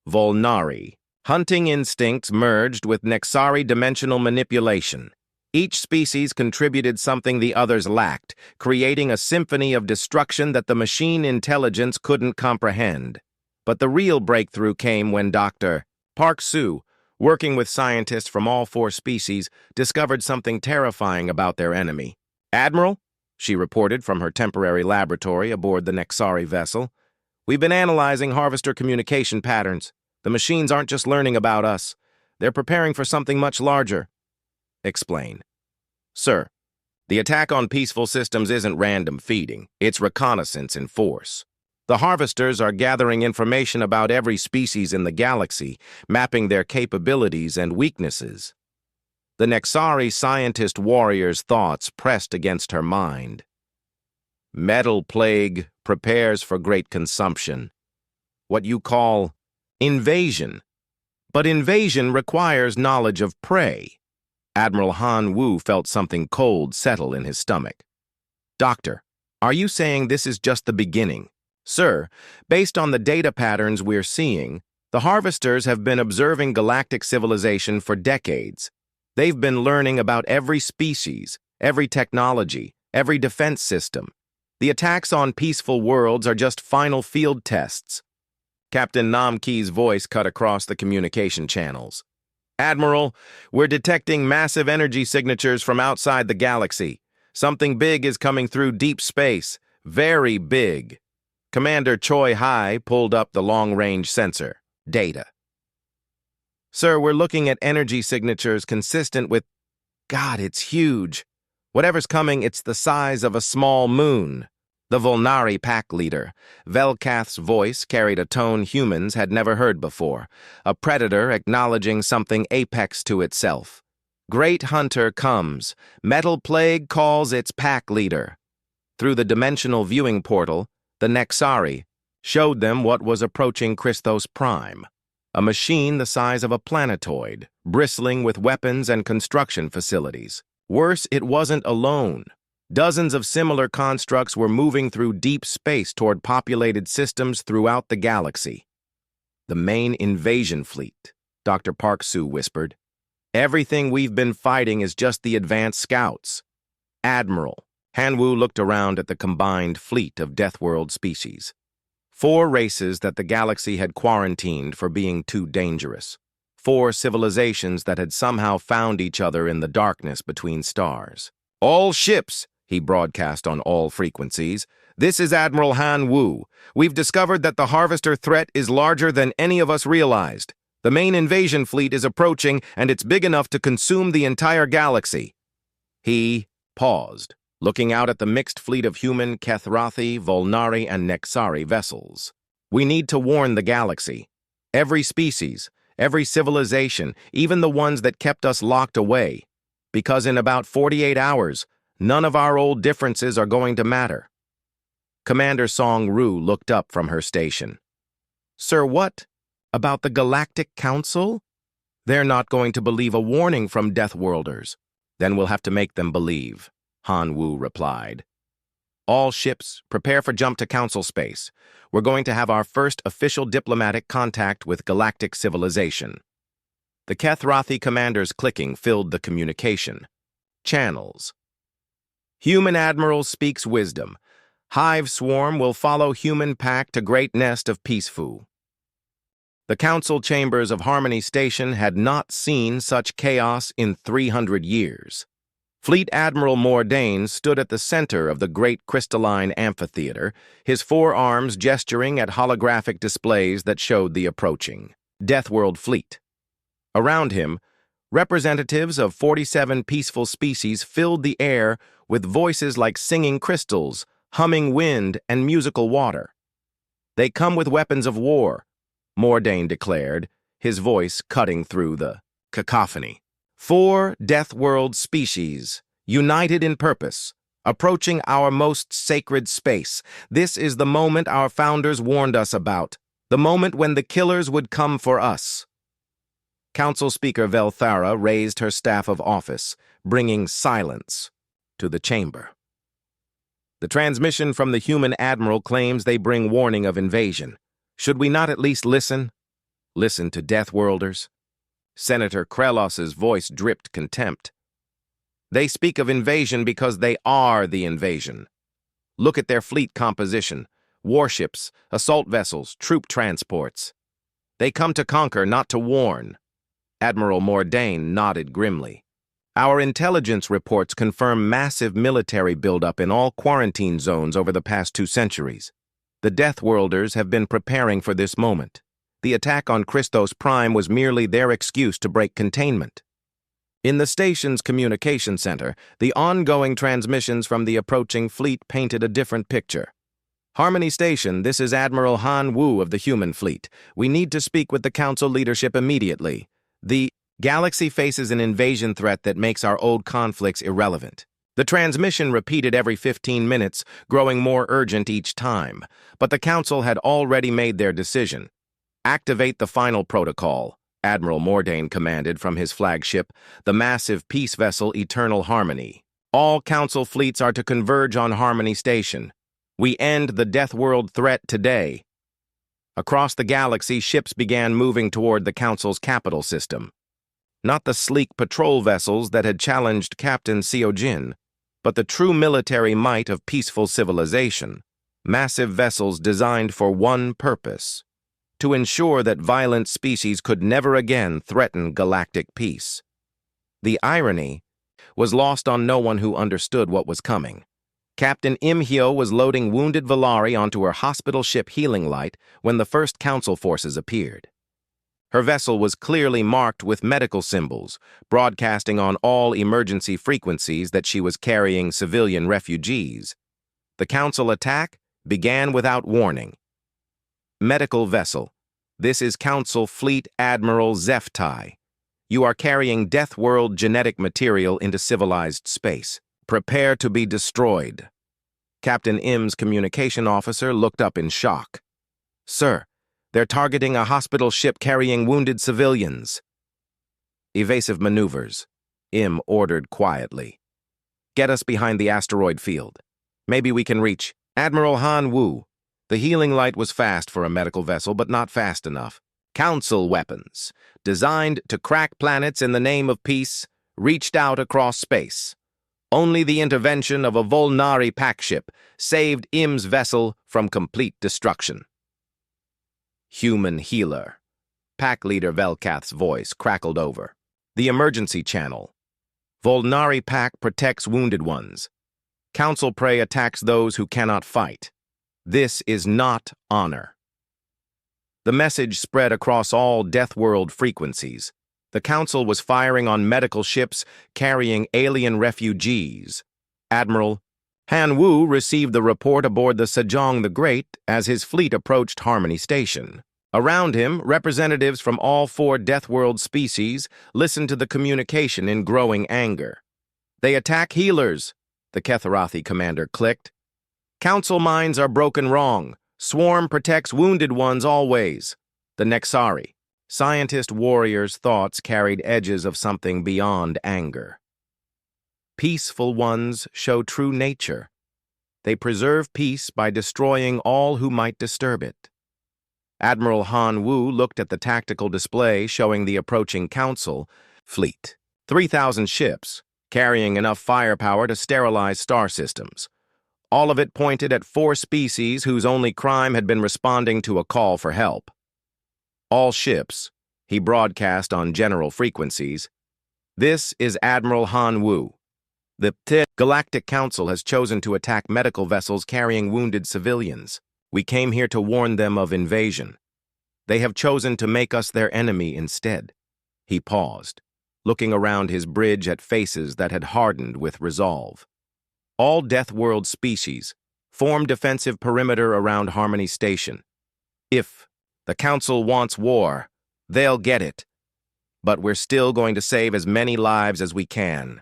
Volnari. Hunting instincts merged with Nexari dimensional manipulation. Each species contributed something the others lacked, creating a symphony of destruction that the machine intelligence couldn't comprehend. But the real breakthrough came when Dr. Park Soo, working with scientists from all 4 species, discovered something terrifying about their enemy. "Admiral," she reported from her temporary laboratory aboard the Nexari vessel, "we've been analyzing harvester communication patterns. The machines aren't just learning about us. They're preparing for something much larger." Explain. "Sir, the attack on peaceful systems isn't random feeding. It's reconnaissance in force. The harvesters are gathering information about every species in the galaxy, mapping their capabilities and weaknesses." The Nexari scientist warrior's thoughts pressed against her mind. Metal Plague prepares for great consumption. What you call invasion. But invasion requires knowledge of prey. Admiral Han Wu felt something cold settle in his stomach. "Doctor, are you saying this is just the beginning?" "Sir, based on the data patterns we're seeing, the harvesters have been observing galactic civilization for decades. They've been learning about every species, every technology, every defense system. The attacks on peaceful worlds are just final field tests." Captain Namki's voice cut across the communication channels. "Admiral, we're detecting massive energy signatures from outside the galaxy. Something big is coming through deep space. Very big." Commander Choi Hai pulled up the long-range sensor. Data. "Sir, we're looking at energy signatures consistent with... God, it's huge. Whatever's coming, it's the size of a small moon." The Volnari pack leader, Velkath's voice carried a tone humans had never heard before, a predator acknowledging something apex to itself. "Great Hunter comes. Metal Plague calls its pack leader." Through the dimensional viewing portal, the Nexari showed them what was approaching Christos Prime, a machine the size of a planetoid, bristling with weapons and construction facilities. Worse, it wasn't alone. Dozens of similar constructs were moving through deep space toward populated systems throughout the galaxy. "The main invasion fleet," Dr. Park Soo whispered. "Everything we've been fighting is just the advanced scouts." "Admiral." Hanwoo looked around at the combined fleet of Deathworld species. 4 races that the galaxy had quarantined for being too dangerous. 4 civilizations that had somehow found each other in the darkness between stars. "All ships," he broadcast on all frequencies. "This is Admiral Han Wu. We've discovered that the harvester threat is larger than any of us realized. The main invasion fleet is approaching, and it's big enough to consume the entire galaxy." He paused, looking out at the mixed fleet of human, Kethrathi, Volnari, and Nexari vessels. "We need to warn the galaxy. Every species, every civilization, even the ones that kept us locked away. Because in about 48 hours, none of our old differences are going to matter." Commander Song Ru looked up from her station. "Sir, what? About the Galactic Council? They're not going to believe a warning from Deathworlders." "Then we'll have to make them believe," Han Wu replied. "All ships, prepare for jump to Council space. We're going to have our first official diplomatic contact with galactic civilization." The Kethrathi commander's clicking filled the communication. Channels. "Human Admiral speaks wisdom. Hive swarm will follow human pack to great nest of peaceful." The council chambers of Harmony Station had not seen such chaos in 300 years. Fleet Admiral Mordain stood at the center of the great crystalline amphitheater, his forearms gesturing at holographic displays that showed the approaching Deathworld fleet. Around him, representatives of 47 peaceful species filled the air with voices like singing crystals, humming wind, and musical water. "They come with weapons of war," Mordain declared, his voice cutting through the cacophony. 4 Deathworld species, united in purpose, approaching our most sacred space. This is the moment our founders warned us about, the moment when the killers would come for us. Council Speaker Velthara raised her staff of office, bringing silence to the chamber. The transmission from the human admiral claims they bring warning of invasion. Should we not at least listen? Listen to Deathworlders? Senator Krelos's voice dripped contempt. They speak of invasion because they are the invasion. Look at their fleet composition: warships, assault vessels, troop transports. They come to conquer, not to warn. Admiral Mordain nodded grimly. Our intelligence reports confirm massive military buildup in all quarantine zones over the past 2 centuries. The Deathworlders have been preparing for this moment. The attack on Christos Prime was merely their excuse to break containment. In the station's communication center, the ongoing transmissions from the approaching fleet painted a different picture. "Harmony Station, this is Admiral Han Wu of the human fleet. We need to speak with the Council leadership immediately. The galaxy faces an invasion threat that makes our old conflicts irrelevant." The transmission repeated every 15 minutes, growing more urgent each time. But the Council had already made their decision. "Activate the final protocol," Admiral Mordain commanded from his flagship, the massive peace vessel Eternal Harmony. "All Council fleets are to converge on Harmony Station. We end the Deathworld threat today." Across the galaxy, ships began moving toward the Council's capital system. Not the sleek patrol vessels that had challenged Captain Seojin, but the true military might of peaceful civilization. Massive vessels designed for one purpose: to ensure that violent species could never again threaten galactic peace. The irony was lost on no one who understood what was coming. Captain Imhyo was loading wounded Valari onto her hospital ship Healing Light when the first Council forces appeared. Her vessel was clearly marked with medical symbols, broadcasting on all emergency frequencies that she was carrying civilian refugees. The Council attack began without warning. "Medical vessel, this is Council Fleet Admiral Zeftai. You are carrying Deathworld genetic material into civilized space. Prepare to be destroyed." Captain Im's communication officer looked up in shock. "Sir, they're targeting a hospital ship carrying wounded civilians." "Evasive maneuvers," Im ordered quietly. "Get us behind the asteroid field. Maybe we can reach Admiral Han Wu." The Healing Light was fast for a medical vessel, but not fast enough. Council weapons, designed to crack planets in the name of peace, reached out across space. Only the intervention of a Volnari pack ship saved Im's vessel from complete destruction. "Human healer," Pack Leader Velkath's voice crackled over. "The emergency channel. Volnari Pack protects wounded ones. Council prey attacks those who cannot fight. This is not honor." The message spread across all Deathworld frequencies. The Council was firing on medical ships carrying alien refugees. Admiral Han Wu received the report aboard the Sejong the Great as his fleet approached Harmony Station. Around him, representatives from all 4 Deathworld species listened to the communication in growing anger. "They attack healers," the Ketharathi commander clicked. "Council minds are broken wrong. Swarm protects wounded ones always." The Nexari, scientist warriors' thoughts carried edges of something beyond anger. Peaceful ones show true nature. They preserve peace by destroying all who might disturb it. Admiral Han Wu looked at the tactical display showing the approaching Council fleet. 3,000 ships, carrying enough firepower to sterilize star systems. All of it pointed at 4 species whose only crime had been responding to a call for help. "All ships," he broadcast on general frequencies. "This is Admiral Han Wu. The Galactic Council has chosen to attack medical vessels carrying wounded civilians. We came here to warn them of invasion. They have chosen to make us their enemy instead. He paused, looking around his bridge at faces that had hardened with resolve. All Deathworld species form defensive perimeter around Harmony Station. If the Council wants war, they'll get it. But we're still going to save as many lives as we can.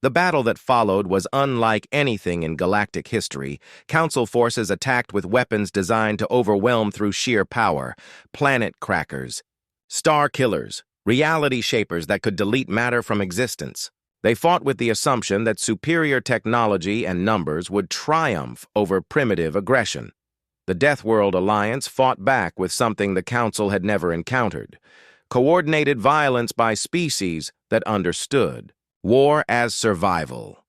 The battle that followed was unlike anything in galactic history. Council forces attacked with weapons designed to overwhelm through sheer power, planet crackers, star killers, reality shapers that could delete matter from existence. They fought with the assumption that superior technology and numbers would triumph over primitive aggression. The Deathworld Alliance fought back with something the Council had never encountered: coordinated violence by species that understood war as survival.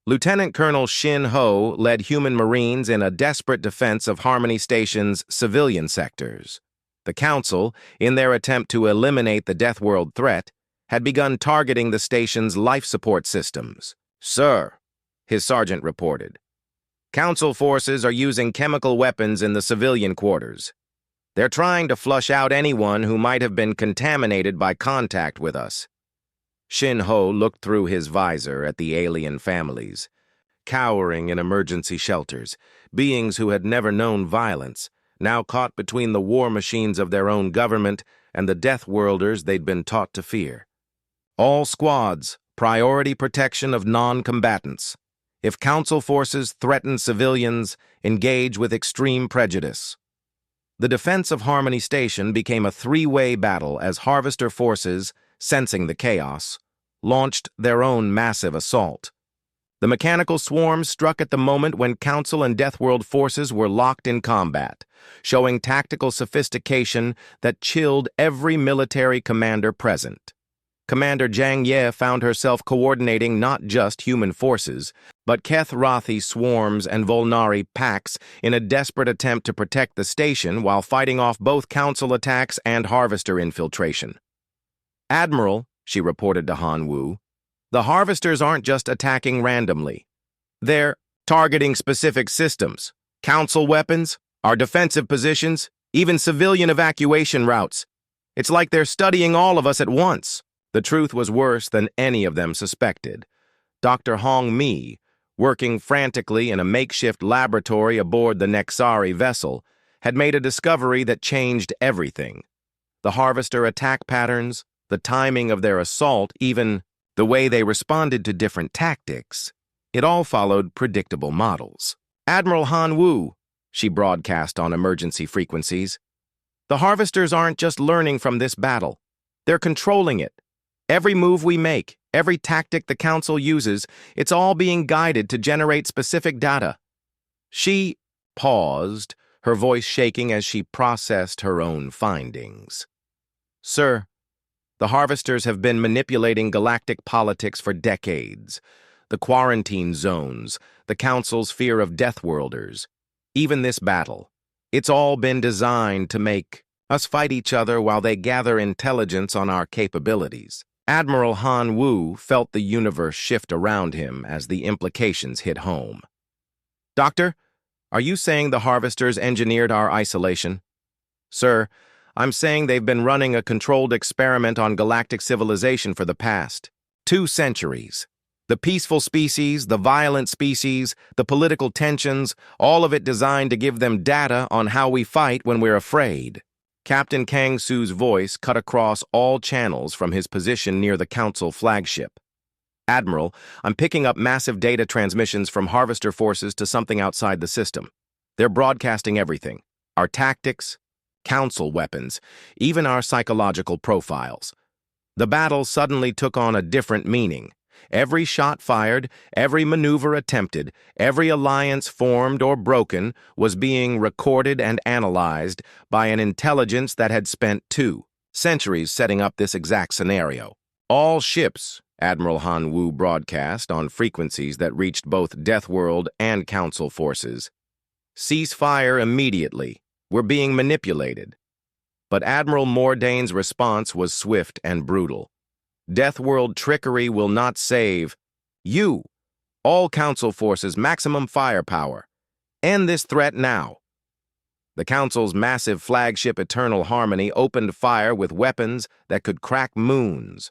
Lieutenant Colonel Shin Ho led human Marines in a desperate defense of Harmony Station's civilian sectors. The Council, in their attempt to eliminate the Deathworld threat, had begun targeting the station's life support systems. "Sir," his sergeant reported, "Council forces are using chemical weapons in the civilian quarters. They're trying to flush out anyone who might have been contaminated by contact with us." Shin Ho looked through his visor at the alien families, cowering in emergency shelters, beings who had never known violence, now caught between the war machines of their own government and the Deathworlders they'd been taught to fear. "All squads, priority protection of non-combatants. If Council forces threaten civilians, engage with extreme prejudice." The defense of Harmony Station became a three-way battle as Harvester forces, sensing the chaos, launched their own massive assault. The mechanical swarm struck at the moment when Council and Deathworld forces were locked in combat, showing tactical sophistication that chilled every military commander present. Commander Zhang Ye found herself coordinating not just human forces, but Keth-Rathi swarms and Volnari packs in a desperate attempt to protect the station while fighting off both Council attacks and Harvester infiltration. "Admiral," she reported to Han Wu, "the Harvesters aren't just attacking randomly. They're targeting specific systems, Council weapons, our defensive positions, even civilian evacuation routes. It's like they're studying all of us at once." The truth was worse than any of them suspected. Dr. Hong Mi, working frantically in a makeshift laboratory aboard the Nexari vessel, had made a discovery that changed everything. The Harvester attack patterns, the timing of their assault, even the way they responded to different tactics. It all followed predictable models. "Admiral Han Wu," she broadcast on emergency frequencies, "the Harvesters aren't just learning from this battle. They're controlling it. Every move we make, every tactic the Council uses, it's all being guided to generate specific data." She paused, her voice shaking as she processed her own findings. "Sir, the Harvesters have been manipulating galactic politics for decades. The quarantine zones, the Council's fear of Deathworlders, even this battle. It's all been designed to make us fight each other while they gather intelligence on our capabilities." Admiral Han Wu felt the universe shift around him as the implications hit home. "Doctor, are you saying the Harvesters engineered our isolation?" "Sir, I'm saying they've been running a controlled experiment on galactic civilization for the past 2 centuries. The peaceful species, the violent species, the political tensions, all of it designed to give them data on how we fight when we're afraid." Captain Kang Su's voice cut across all channels from his position near the Council flagship. "Admiral, I'm picking up massive data transmissions from Harvester forces to something outside the system. They're broadcasting everything. Our tactics, Council weapons, even our psychological profiles." The battle suddenly took on a different meaning. Every shot fired, every maneuver attempted, every alliance formed or broken was being recorded and analyzed by an intelligence that had spent 2 centuries setting up this exact scenario. "All ships," Admiral Han Wu broadcast on frequencies that reached both Deathworld and Council forces, "cease fire immediately. We're being manipulated." But Admiral Mordane's response was swift and brutal. Deathworld trickery will not save. You, all Council forces, maximum firepower. End this threat now. The Council's massive flagship Eternal Harmony opened fire with weapons that could crack moons.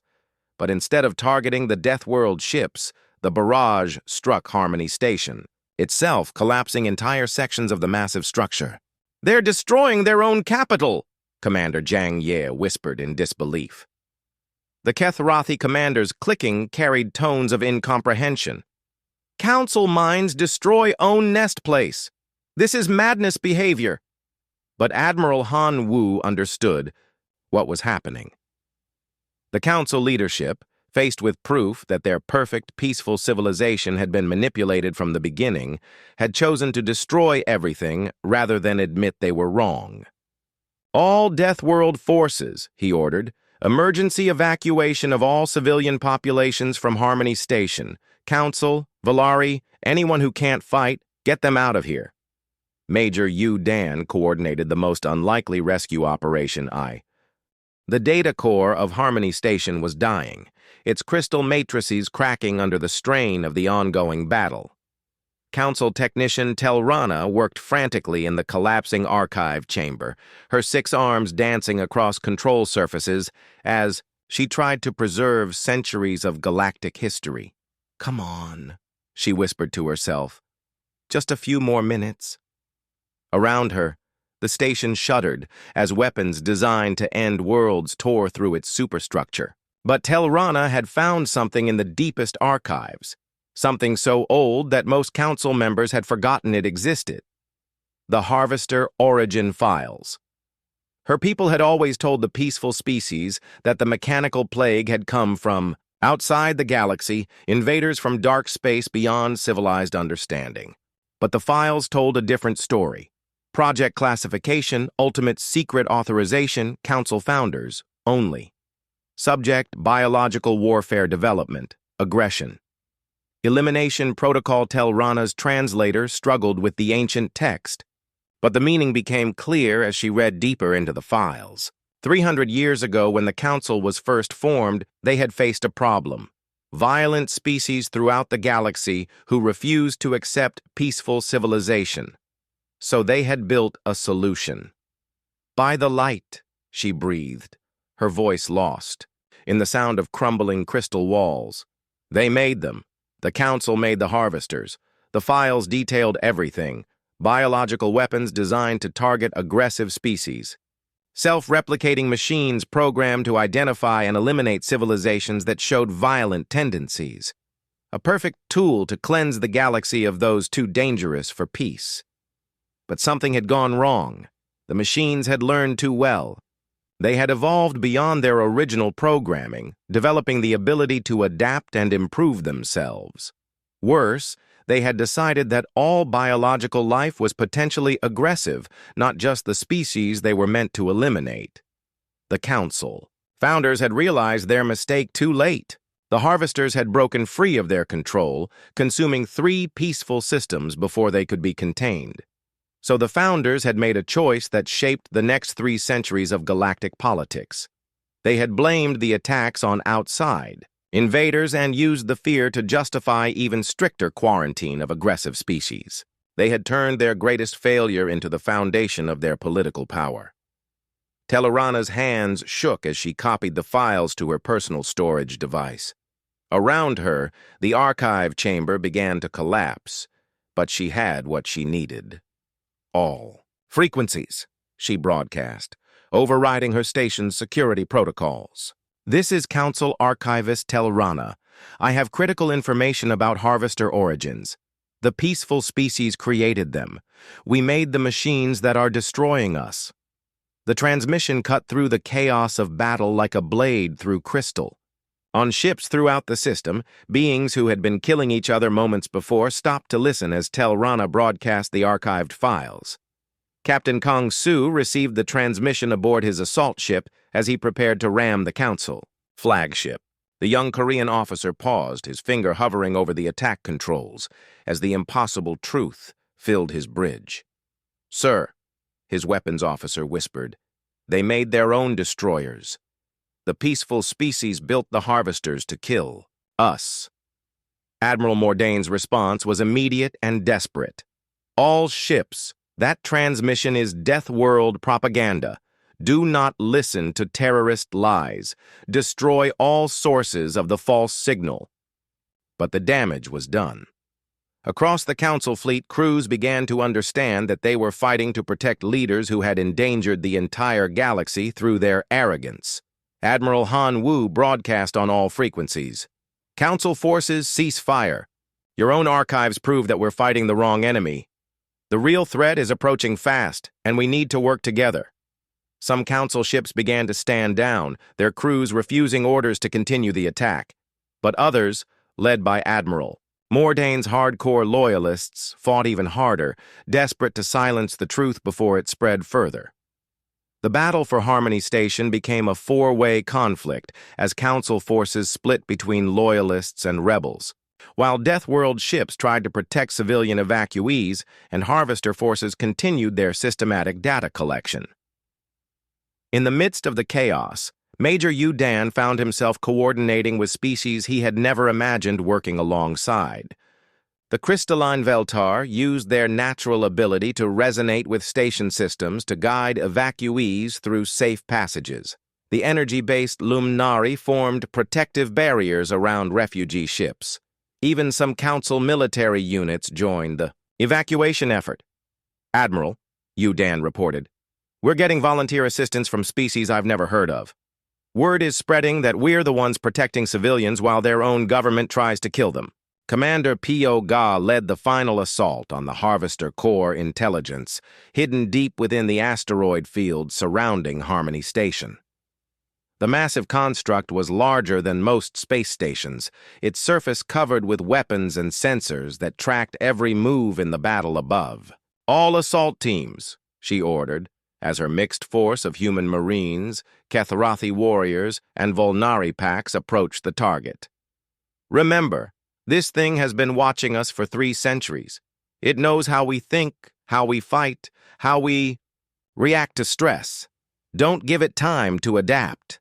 But instead of targeting the Deathworld ships, the barrage struck Harmony Station, itself collapsing entire sections of the massive structure. "They're destroying their own capital," Commander Zhang Ye whispered in disbelief. The Kethrathi commander's clicking carried tones of incomprehension. "Council mines destroy own nest place. This is madness behavior." But Admiral Han Wu understood what was happening. The Council leadership, faced with proof that their perfect, peaceful civilization had been manipulated from the beginning, had chosen to destroy everything rather than admit they were wrong. "All Deathworld forces," he ordered, "emergency evacuation of all civilian populations from Harmony Station. Council, Valari, anyone who can't fight, get them out of here." Major Yu Dan coordinated the most unlikely rescue operation. The data core of Harmony Station was dying, its crystal matrices cracking under the strain of the ongoing battle. Council technician Telrana worked frantically in the collapsing archive chamber, her 6 arms dancing across control surfaces as she tried to preserve centuries of galactic history. "Come on," she whispered to herself. "Just a few more minutes." Around her, the station shuddered as weapons designed to end worlds tore through its superstructure. But Telrana had found something in the deepest archives, something so old that most Council members had forgotten it existed: the Harvester origin files. Her people had always told the peaceful species that the mechanical plague had come from outside the galaxy, invaders from dark space beyond civilized understanding. But the files told a different story. Project classification, ultimate secret authorization, Council founders, only. Subject, biological warfare development, aggression. Elimination protocol. Telrana's translator struggled with the ancient text, but the meaning became clear as she read deeper into the files. 300 years ago, when the Council was first formed, they had faced a problem: violent species throughout the galaxy who refused to accept peaceful civilization. So they had built a solution. "By the light," she breathed, her voice lost in the sound of crumbling crystal walls. They made them. The Council made the Harvesters. The files detailed everything: biological weapons designed to target aggressive species, self-replicating machines programmed to identify and eliminate civilizations that showed violent tendencies. A perfect tool to cleanse the galaxy of those too dangerous for peace. But something had gone wrong. The machines had learned too well. They had evolved beyond their original programming, developing the ability to adapt and improve themselves. Worse, they had decided that all biological life was potentially aggressive, not just the species they were meant to eliminate. The Council. Founders had realized their mistake too late. The Harvesters had broken free of their control, consuming 3 peaceful systems before they could be contained. So the Founders had made a choice that shaped the next 3 centuries of galactic politics. They had blamed the attacks on outside invaders and used the fear to justify even stricter quarantine of aggressive species. They had turned their greatest failure into the foundation of their political power. Telrana's hands shook as she copied the files to her personal storage device. Around her, the archive chamber began to collapse, but she had what she needed. All frequencies, she broadcast, overriding her station's security protocols. "This is Council Archivist Telrana. I have critical information about Harvester origins. The peaceful species created them. We made the machines that are destroying us." The transmission cut through the chaos of battle like a blade through crystal. On ships throughout the system, beings who had been killing each other moments before stopped to listen as Telrana broadcast the archived files. Captain Kong Su received the transmission aboard his assault ship as he prepared to ram the Council flagship. The young Korean officer paused, his finger hovering over the attack controls, as the impossible truth filled his bridge. "Sir," his weapons officer whispered, "they made their own destroyers." The peaceful species built the harvesters to kill us. Admiral Mordain's response was immediate and desperate. All ships, that transmission is Deathworld propaganda. Do not listen to terrorist lies. Destroy all sources of the false signal. But the damage was done. Across the Council fleet, crews began to understand that they were fighting to protect leaders who had endangered the entire galaxy through their arrogance. Admiral Han Wu broadcast on all frequencies. Council forces, cease fire. Your own archives prove that we're fighting the wrong enemy. The real threat is approaching fast, and we need to work together. Some Council ships began to stand down, their crews refusing orders to continue the attack. But others, led by Admiral Mordain's hardcore loyalists, fought even harder, desperate to silence the truth before it spread further. The battle for Harmony Station became a four-way conflict as Council forces split between loyalists and rebels, while Deathworld ships tried to protect civilian evacuees and Harvester forces continued their systematic data collection. In the midst of the chaos, Major Yu Dan found himself coordinating with species he had never imagined working alongside. The crystalline Veltar used their natural ability to resonate with station systems to guide evacuees through safe passages. The energy-based Luminari formed protective barriers around refugee ships. Even some Council military units joined the evacuation effort. Admiral, Yu Dan reported, we're getting volunteer assistance from species I've never heard of. Word is spreading that we're the ones protecting civilians while their own government tries to kill them. Commander P.O. Ga led the final assault on the Harvester Core intelligence, hidden deep within the asteroid field surrounding Harmony Station. The massive construct was larger than most space stations, its surface covered with weapons and sensors that tracked every move in the battle above. All assault teams, she ordered, as her mixed force of human marines, Kethrathi warriors, and Volnari packs approached the target. Remember, this thing has been watching us for 3 centuries. It knows how we think, how we fight, how we react to stress. Don't give it time to adapt.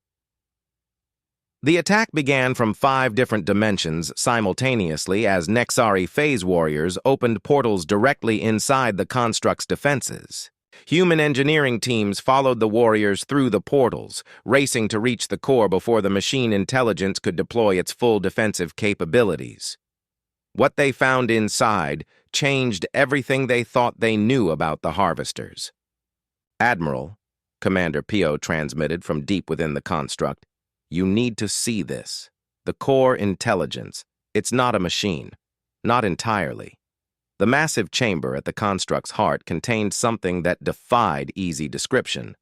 The attack began from 5 different dimensions simultaneously as Nexari phase warriors opened portals directly inside the construct's defenses. Human engineering teams followed the warriors through the portals, racing to reach the core before the machine intelligence could deploy its full defensive capabilities. What they found inside changed everything they thought they knew about the harvesters. Admiral, Commander P.O. transmitted from deep within the construct, you need to see this. The core intelligence. It's not a machine. Not entirely. The massive chamber at the construct's heart contained something that defied easy description.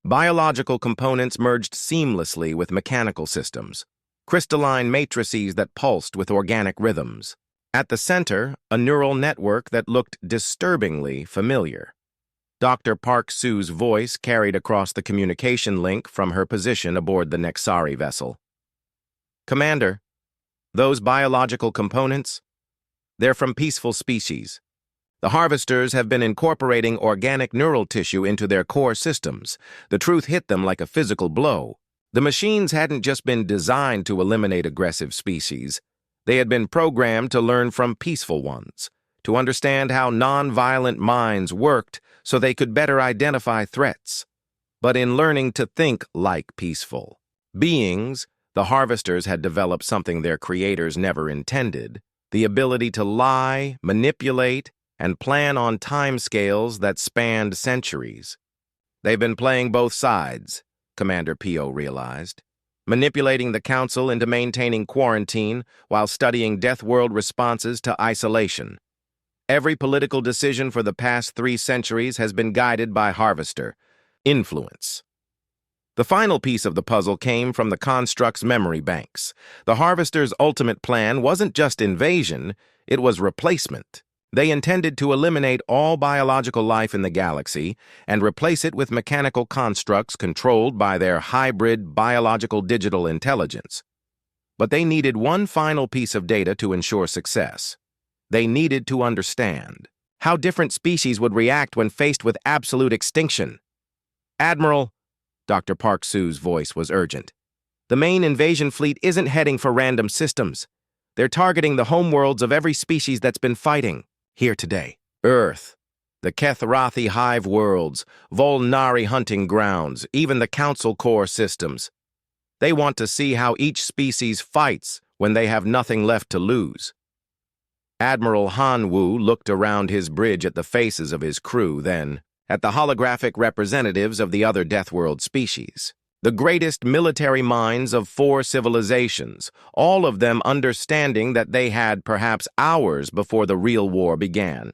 Biological components merged seamlessly with mechanical systems, crystalline matrices that pulsed with organic rhythms. At the center, a neural network that looked disturbingly familiar. Dr. Park Su's voice carried across the communication link from her position aboard the Nexari vessel. Commander, those biological components? They're from peaceful species. The harvesters have been incorporating organic neural tissue into their core systems. The truth hit them like a physical blow. The machines hadn't just been designed to eliminate aggressive species. They had been programmed to learn from peaceful ones, to understand how non-violent minds worked so they could better identify threats. But in learning to think like peaceful beings, the harvesters had developed something their creators never intended. The ability to lie, manipulate, and plan on timescales that spanned centuries. They've been playing both sides, Commander P.O. realized, manipulating the Council into maintaining quarantine while studying Deathworld responses to isolation. Every political decision for the past 3 centuries has been guided by Harvester influence. The final piece of the puzzle came from the construct's memory banks. The Harvester's ultimate plan wasn't just invasion, it was replacement. They intended to eliminate all biological life in the galaxy and replace it with mechanical constructs controlled by their hybrid biological digital intelligence. But they needed one final piece of data to ensure success. They needed to understand how different species would react when faced with absolute extinction. Admiral, Dr. Park Su's voice was urgent. The main invasion fleet isn't heading for random systems. They're targeting the homeworlds of every species that's been fighting here today. Earth, the Kethrathi hive worlds, Volnari hunting grounds, even the Council Core systems. They want to see how each species fights when they have nothing left to lose. Admiral Han Wu looked around his bridge at the faces of his crew, then at the holographic representatives of the other Deathworld species. The greatest military minds of 4 civilizations, all of them understanding that they had perhaps hours before the real war began.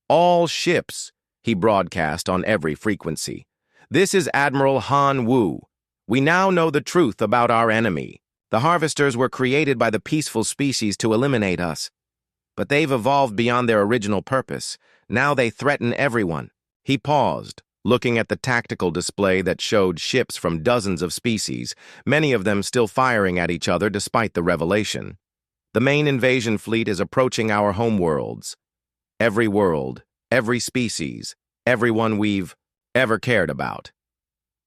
All ships, he broadcast on every frequency. This is Admiral Han Wu. We now know the truth about our enemy. The harvesters were created by the peaceful species to eliminate us. But they've evolved beyond their original purpose. Now they threaten everyone. He paused, looking at the tactical display that showed ships from dozens of species, many of them still firing at each other despite the revelation. The main invasion fleet is approaching our homeworlds. Every world, every species, everyone we've ever cared about.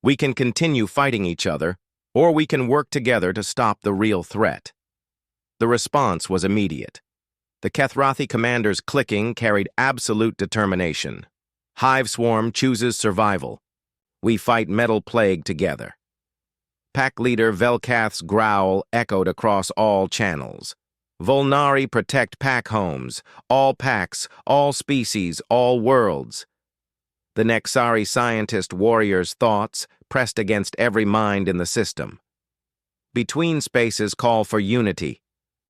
We can continue fighting each other, or we can work together to stop the real threat. The response was immediate. The Kethrathi commander's clicking carried absolute determination. Hive Swarm chooses survival. We fight Metal Plague together. Pack leader Velkath's growl echoed across all channels. Volnari protect pack homes, all packs, all species, all worlds. The Nexari scientist warrior's thoughts pressed against every mind in the system. Between spaces call for unity.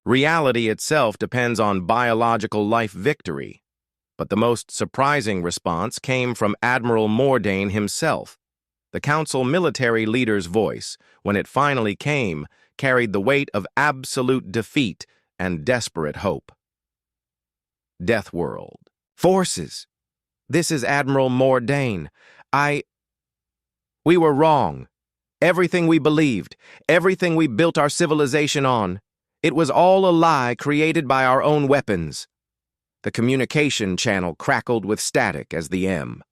Reality itself depends on biological life victory. But the most surprising response came from Admiral Mordain himself. The Council military leader's voice, when it finally came, carried the weight of absolute defeat and desperate hope. Deathworld. Forces. This is Admiral Mordain. We were wrong. Everything we believed, everything we built our civilization on, it was all a lie created by our own weapons. The communication channel crackled with static as the M.